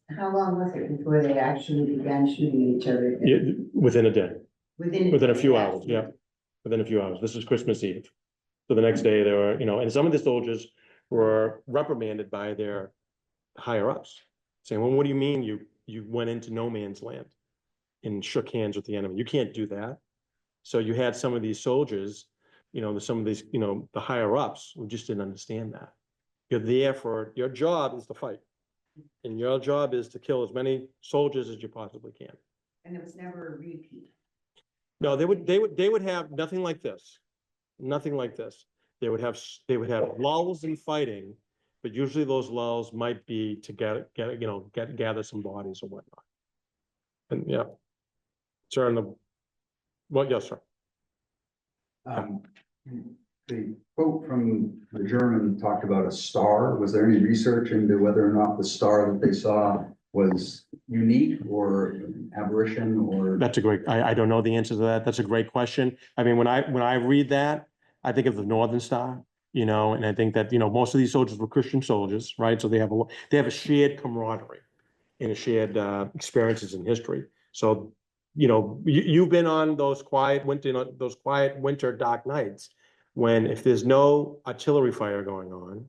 how long was it before they actually began shooting each other? Yeah, within a day, within a few hours. After. Yeah, within a few hours. This is Christmas Eve. So the next day there were, and some of the soldiers were reprimanded by their higher ups, saying, well, what do you mean you went into no man's land and shook hands with the enemy? You can't do that. So you had some of these soldiers, some of these, the higher ups who just didn't understand that. You're there for, your job is to fight. And your job is to kill as many soldiers as you possibly can. And it was never a repeat. No, they would have nothing like this. Nothing like this. They would have lulls in fighting, but usually those lulls might be to gather some bodies or whatnot. And yeah. Sir, well, yes, sir. The quote from the German talked about a star. Was there any research into whether or not the star that they saw was unique or aberration or? That's a great, I don't know the answer to that. That's a great question. I mean, when I read that, I think of the Northern Star, and I think that, most of these soldiers were Christian soldiers, right? So they have a shared camaraderie and a shared experiences in history. So, you've been on those quiet winter dark nights when if there's no artillery fire going on,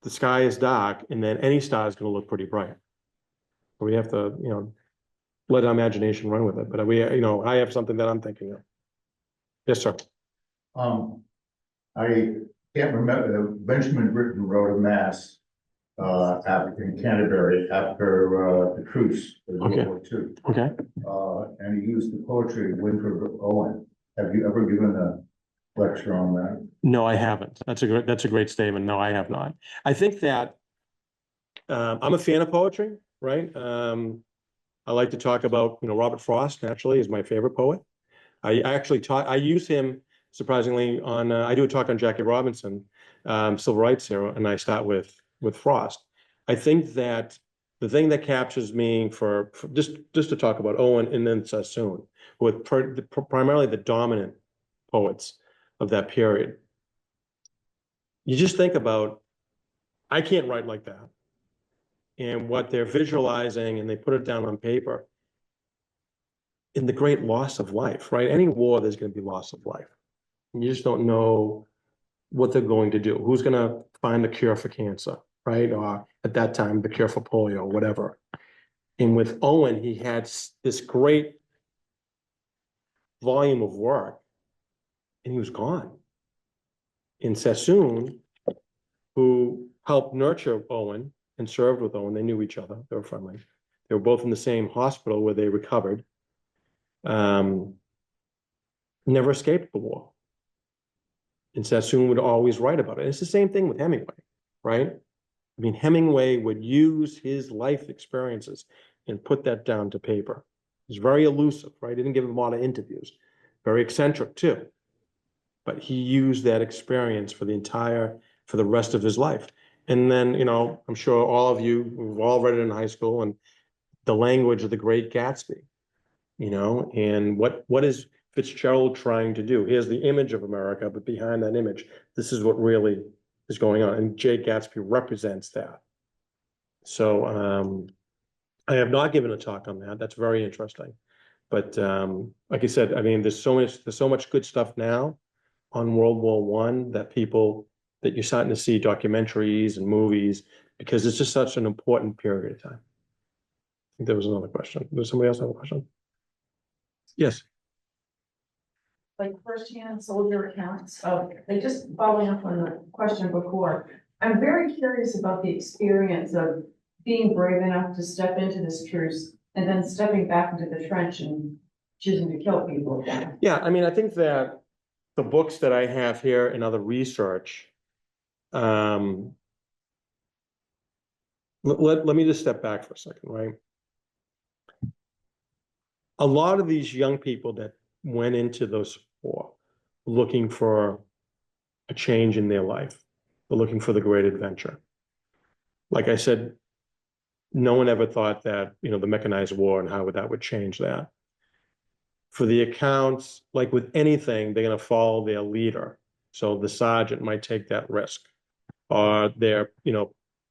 the sky is dark, and then any star is going to look pretty bright. We have to, let our imagination run with it. But I have something that I'm thinking of. Yes, sir. I can't remember. Benjamin Britten wrote a mass in Canterbury after the truce in World War II. Okay. And he used the poetry of Winter Owen. Have you ever given a lecture on that? No, I haven't. That's a great statement. No, I have not. I think that I'm a fan of poetry, right? I like to talk about, Robert Frost naturally is my favorite poet. I use him surprisingly on, I do a talk on Jackie Robinson, civil rights hero, and I start with Frost. I think that the thing that captures me for just to talk about Owen and then Sassoon, with primarily the dominant poets of that period. You just think about, I can't write like that. And what they're visualizing, and they put it down on paper, in the great loss of life, right? Any war, there's going to be loss of life. And you just don't know what they're going to do. Who's going to find the cure for cancer, right? Or at that time, the cure for polio, whatever. And with Owen, he had this great volume of work, and he was gone. And Sassoon, who helped nurture Owen and served with Owen, they knew each other, they were friendly. They were both in the same hospital where they recovered. Never escaped the war. And Sassoon would always write about it. It's the same thing with Hemingway, right? I mean, Hemingway would use his life experiences and put that down to paper. He's very elusive, right? He didn't give him a lot of interviews. Very eccentric too. But he used that experience for the rest of his life. And then, I'm sure all of you, we've all read it in high school, and The Language of the Great Gatsby, and what is Fitzgerald trying to do? Here's the image of America, but behind that image, this is what really is going on. And Jay Gatsby represents that. So I have not given a talk on that. That's very interesting. But like I said, I mean, there's so much good stuff now on World War I that you're starting to see documentaries and movies, because it's just such an important period of time. I think there was another question. Does somebody else have a question? Yes. Like firsthand soldier accounts of, like, just following up on the question before, I'm very curious about the experience of being brave enough to step into this truce and then stepping back into the trench and choosing to kill people again. Yeah, I mean, I think that the books that I have here and other research, let me just step back for a second, right? A lot of these young people that went into those war looking for a change in their life, they're looking for the great adventure. Like I said, no one ever thought that, the mechanized war and how that would change that. For the accounts, like with anything, they're going to follow their leader So the sergeant might take that risk, or their,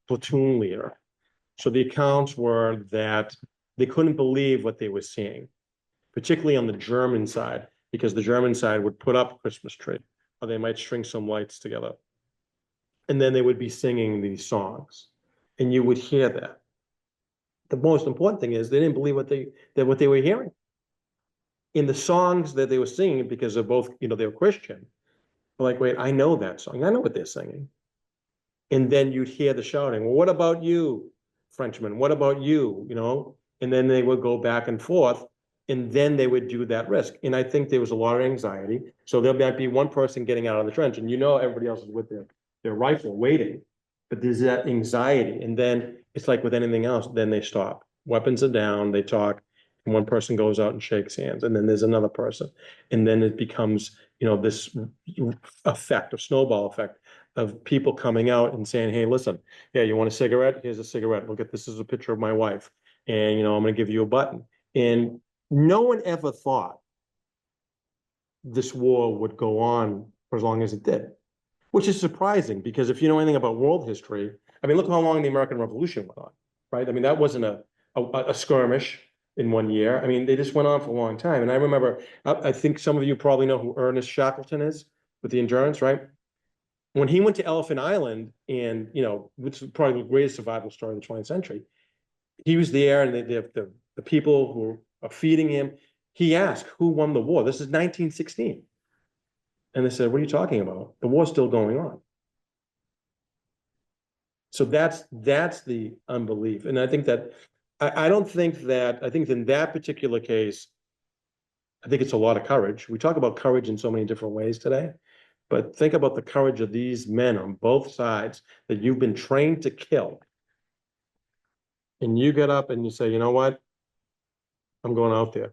platoon leader. So the accounts were that they couldn't believe what they were seeing, particularly on the German side, because the German side would put up a Christmas tree, or they might string some lights together. And then they would be singing these songs, and you would hear that. The most important thing is they didn't believe what they were hearing. In the songs that they were singing, because they're both, they were Christian, like, wait, I know that song. I know what they're singing. And then you'd hear the shouting, well, what about you, Frenchman? What about you? And then they would go back and forth, and then they would do that risk. And I think there was a lot of anxiety. So there might be one person getting out of the trench, and everybody else is with their rifle waiting. But there's that anxiety. And then it's like with anything else, then they stop. Weapons are down, they talk, and one person goes out and shakes hands, and then there's another person. And then it becomes, this effect, a snowball effect of people coming out and saying, hey, listen, yeah, you want a cigarette? Here's a cigarette. Look at this is a picture of my wife. And, I'm going to give you a button. And no one ever thought this war would go on for as long as it did, which is surprising because if you know anything about world history, I mean, look how long the American Revolution went on, right? I mean, that wasn't a skirmish in 1 year. I mean, they just went on for a long time. And I remember, I think some of you probably know who Ernest Shackleton is with the Endurance, right? When he went to Elephant Island and, which is probably the greatest survival story of the 20th century, he was there and the people who are feeding him, he asked, who won the war? This is 1916. And they said, what are you talking about? The war's still going on. So that's the unbelief. And I think that, I don't think that, I think in that particular case, I think it's a lot of courage. We talk about courage in so many different ways today, but think about the courage of these men on both sides that you've been trained to kill. And you get up and you say, you know what? I'm going out there.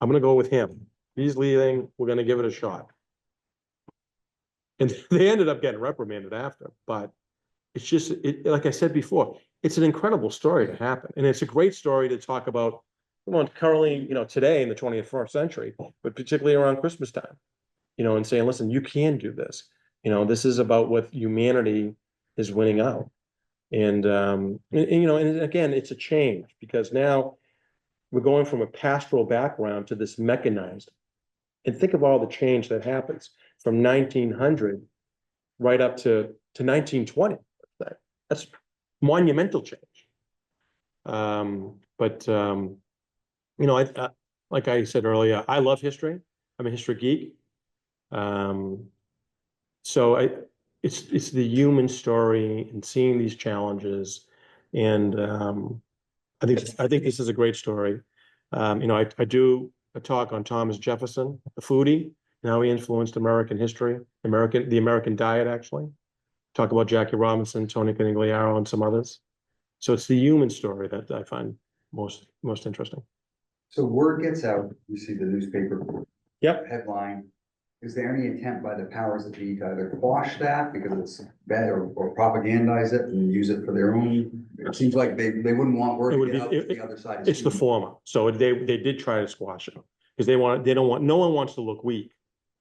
I'm going to go with him. He's leaving. We're going to give it a shot. And they ended up getting reprimanded after, but it's just, like I said before, it's an incredible story to happen. And it's a great story to talk about, currently, today in the 21st century, but particularly around Christmas time, and saying, listen, you can do this. This is about what humanity is winning out. And again, it's a change because now we're going from a pastoral background to this mechanized. And think of all the change that happens from 1900 right up to 1920. That's monumental change. Like I said earlier, I love history. I'm a history geek. So it's the human story and seeing these challenges. And I think this is a great story. I do a talk on Thomas Jefferson, the foodie, and how he influenced American history, the American diet, actually. Talk about Jackie Robinson, Tony Canigliaro, and some others. So it's the human story that I find most interesting. So word gets out, you see the newspaper Yep. headline. Is there any attempt by the powers that be to either quash that because it's bad or propagandize it and use it for their own? It seems like they wouldn't want word to get out if the other side is. It's the former. So they did try to squash it because no one wants to look weak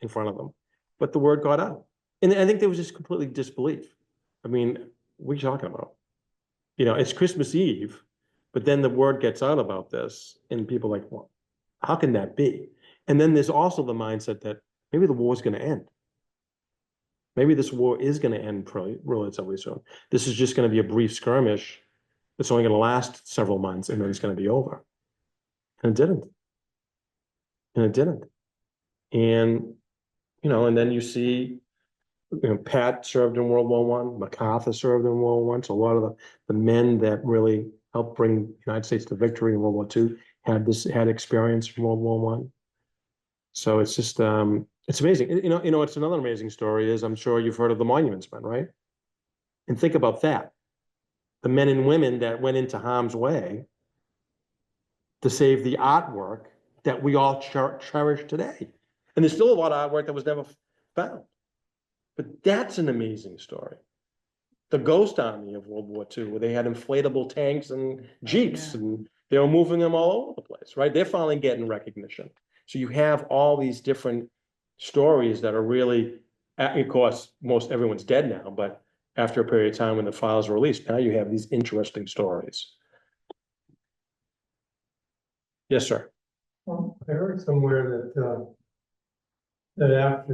in front of them. But the word got out. And I think there was just completely disbelief. I mean, what are you talking about? It's Christmas Eve, but then the word gets out about this and people are like, well, how can that be? And then there's also the mindset that maybe the war is going to end. Maybe this war is going to end relatively soon. This is just going to be a brief skirmish that's only going to last several months and then it's going to be over. And it didn't. And, and then you see, Pat served in World War I, MacArthur served in World War I. So a lot of the men that really helped bring the United States to victory in World War II had experience from World War I. So it's just, it's amazing. It's another amazing story is I'm sure you've heard of the Monuments Men, right? And think about that. The men and women that went into harm's way to save the artwork that we all cherish today. And there's still a lot of artwork that was never found. But that's an amazing story. The Ghost Army of World War II, where they had inflatable tanks and jeeps, and they were moving them all over the place, right? They're finally getting recognition. So you have all these different stories that are really Of course, most everyone's dead now, but after a period of time when the files are released, now you have these interesting stories. Yes, sir. Well, I heard somewhere that after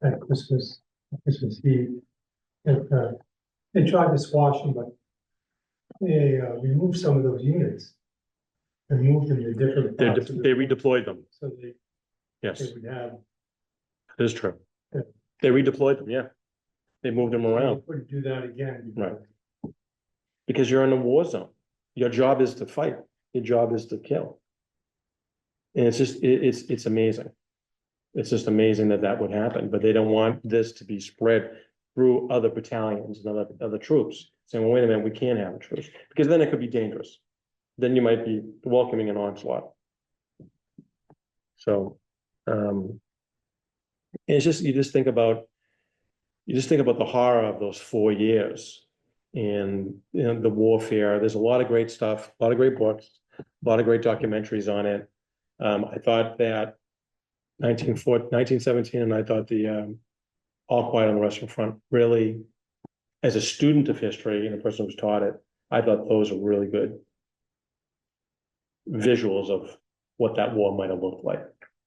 at Christmas Eve, that they tried to squash them, but they removed some of those units and moved them to different They parts of they the, redeployed them. so they Yes, would have. it is true. Yeah. They redeployed them, yeah. They moved them They around couldn't do that again. Right. because you're in a war zone. Your job is to fight. Your job is to kill. And it's just, it's amazing. It's just amazing that that would happen, but they don't want this to be spread through other battalions and other troops. Saying, well, wait a minute, we can't have a truce, because then it could be dangerous. Then you might be welcoming an onslaught. So, it's just, you just think about the horror of those 4 years and, you know, the warfare. There's a lot of great stuff, a lot of great books, a lot of great documentaries on it. I thought that 1917, and I thought the All Quiet on the Western Front really, as a student of history and a person who's taught it, I thought those were really good visuals of what that war might have looked like.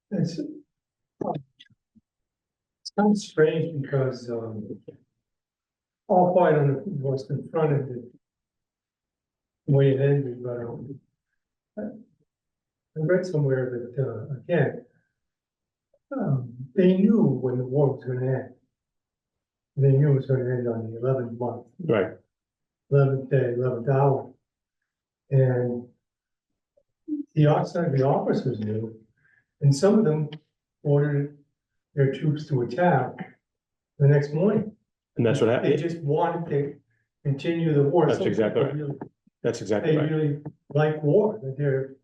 It's kind of strange because All Quiet on the Western Front and the way it ended, but I read somewhere that again, they knew when the war was going to end. They knew it was going to end on the 11th month, Right. 11th day, 11th hour, and some of the officers knew, and some of them ordered their troops to attack the next morning. And that's what They happened. just wanted to continue the war. That's Some exactly people right. really- That's exactly They right. really like war, that they're.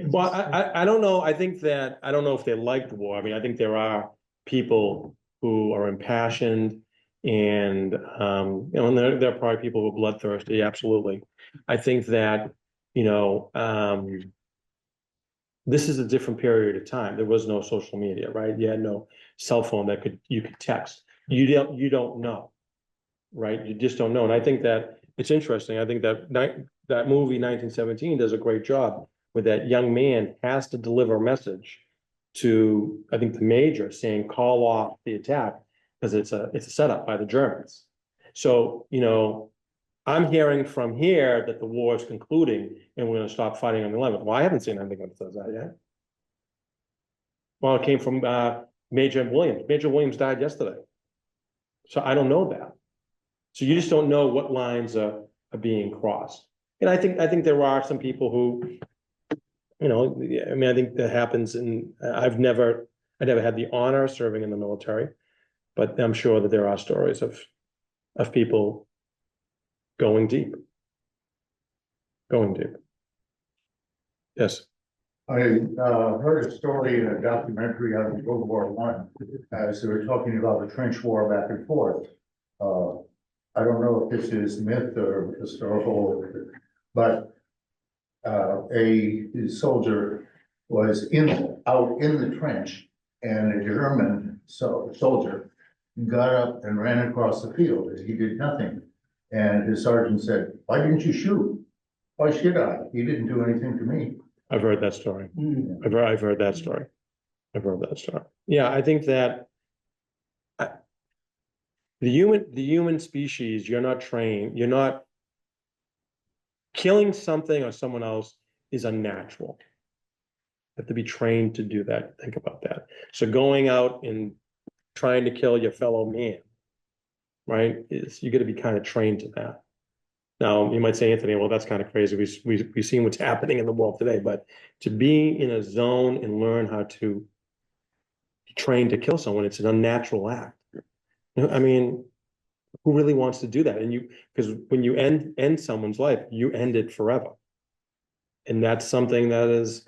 Well, I don't know. I don't know if they liked war. I mean, I think there are people who are impassioned and, you know, and there are probably people who are bloodthirsty. Absolutely. I think that, you know, this is a different period of time. There was no social media, right? You had no cell phone that you could text. You don't know, right? You just don't know. And I think that it's interesting. I think that that movie 1917 does a great job where that young man has to deliver a message to, I think, the major saying, call off the attack because it's a setup by the Germans. So, you know, I'm hearing from here that the war is concluding and we're going to stop fighting on the 11th. Well, I haven't seen anything that says that yet. Well, it came from Major Williams. Major Williams died yesterday. So I don't know that. So you just don't know what lines are being crossed. And I think there are some people who, you know, I mean, I think that happens, and I never had the honor of serving in the military, but I'm sure that there are stories of people going deep. Going deep. Yes. I heard a story in a documentary on World War I, as they were talking about the trench war back and forth. I don't know if this is myth or historical, but a soldier was out in the trench, and a German soldier got up and ran across the field. He did nothing, and his sergeant said, "Why didn't you shoot? Why should I? He didn't do anything to me." I've heard that story. Mm. I've heard that story. I've heard that story. Yeah, I think that the human species, you're not trained, you're not killing something or someone else is unnatural. You have to be trained to do that. Think about that. So going out and trying to kill your fellow man, right, is you got to be kind of trained to that. Now, you might say, Anthony, well, that's kind of crazy. We've seen what's happening in the world today, but to be in a zone and learn how to train to kill someone, it's an unnatural act. I mean, who really wants to do that? And because when you end someone's life, you end it forever. And that's something that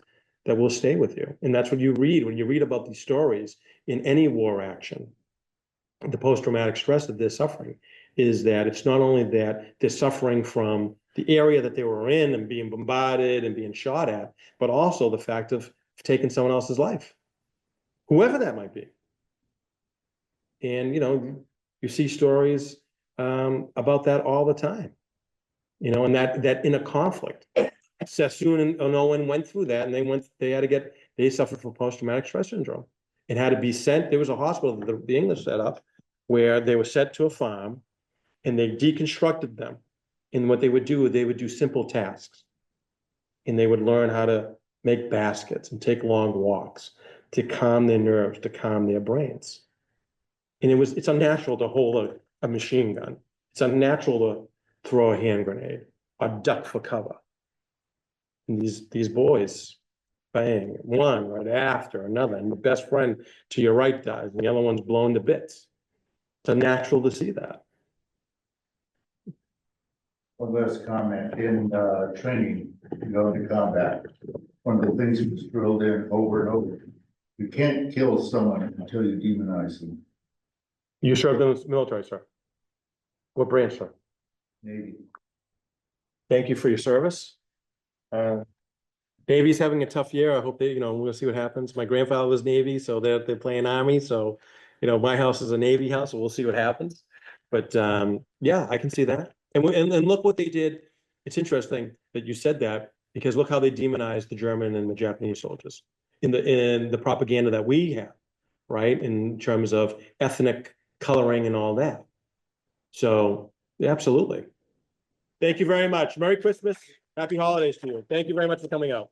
will stay with you. And that's what you read when you read about these stories in any war action. The post-traumatic stress that they're suffering is that it's not only that they're suffering from the area that they were in and being bombarded and being shot at, but also the fact of taking someone else's life. whoever that might be. And, you see stories about that all the time. And that in a conflict. Sassoon and Owen went through that, and they suffered from post-traumatic stress syndrome and had to be sent. There was a hospital that the English set up where they were sent to a farm and they deconstructed them. And what they would do simple tasks. And they would learn how to make baskets and take long walks to calm their nerves, to calm their brains. And it's unnatural to hold a machine gun. It's unnatural to throw a hand grenade or duck for cover. And these boys, bang, one right after another, and the best friend to your right dies, and the other one's blown to bits. It's unnatural to see that. One last comment, in training, in combat, one of the things that was drilled in over and over, you can't kill someone until you demonize them. You served in the military, sir? What branch, sir? Navy. Thank you for your service. Navy's having a tough year. I hope we'll see what happens. My grandfather was Navy, so they're playing Army. So, my house is a Navy house, so we'll see what happens. But yeah, I can see that. And look what they did. It's interesting that you said that, because look how they demonized the German and the Japanese soldiers in the propaganda that we have, right? In terms of ethnic coloring and all that. So, yeah, absolutely. Thank you very much. Merry Christmas. Happy holidays to you. Thank you very much for coming out.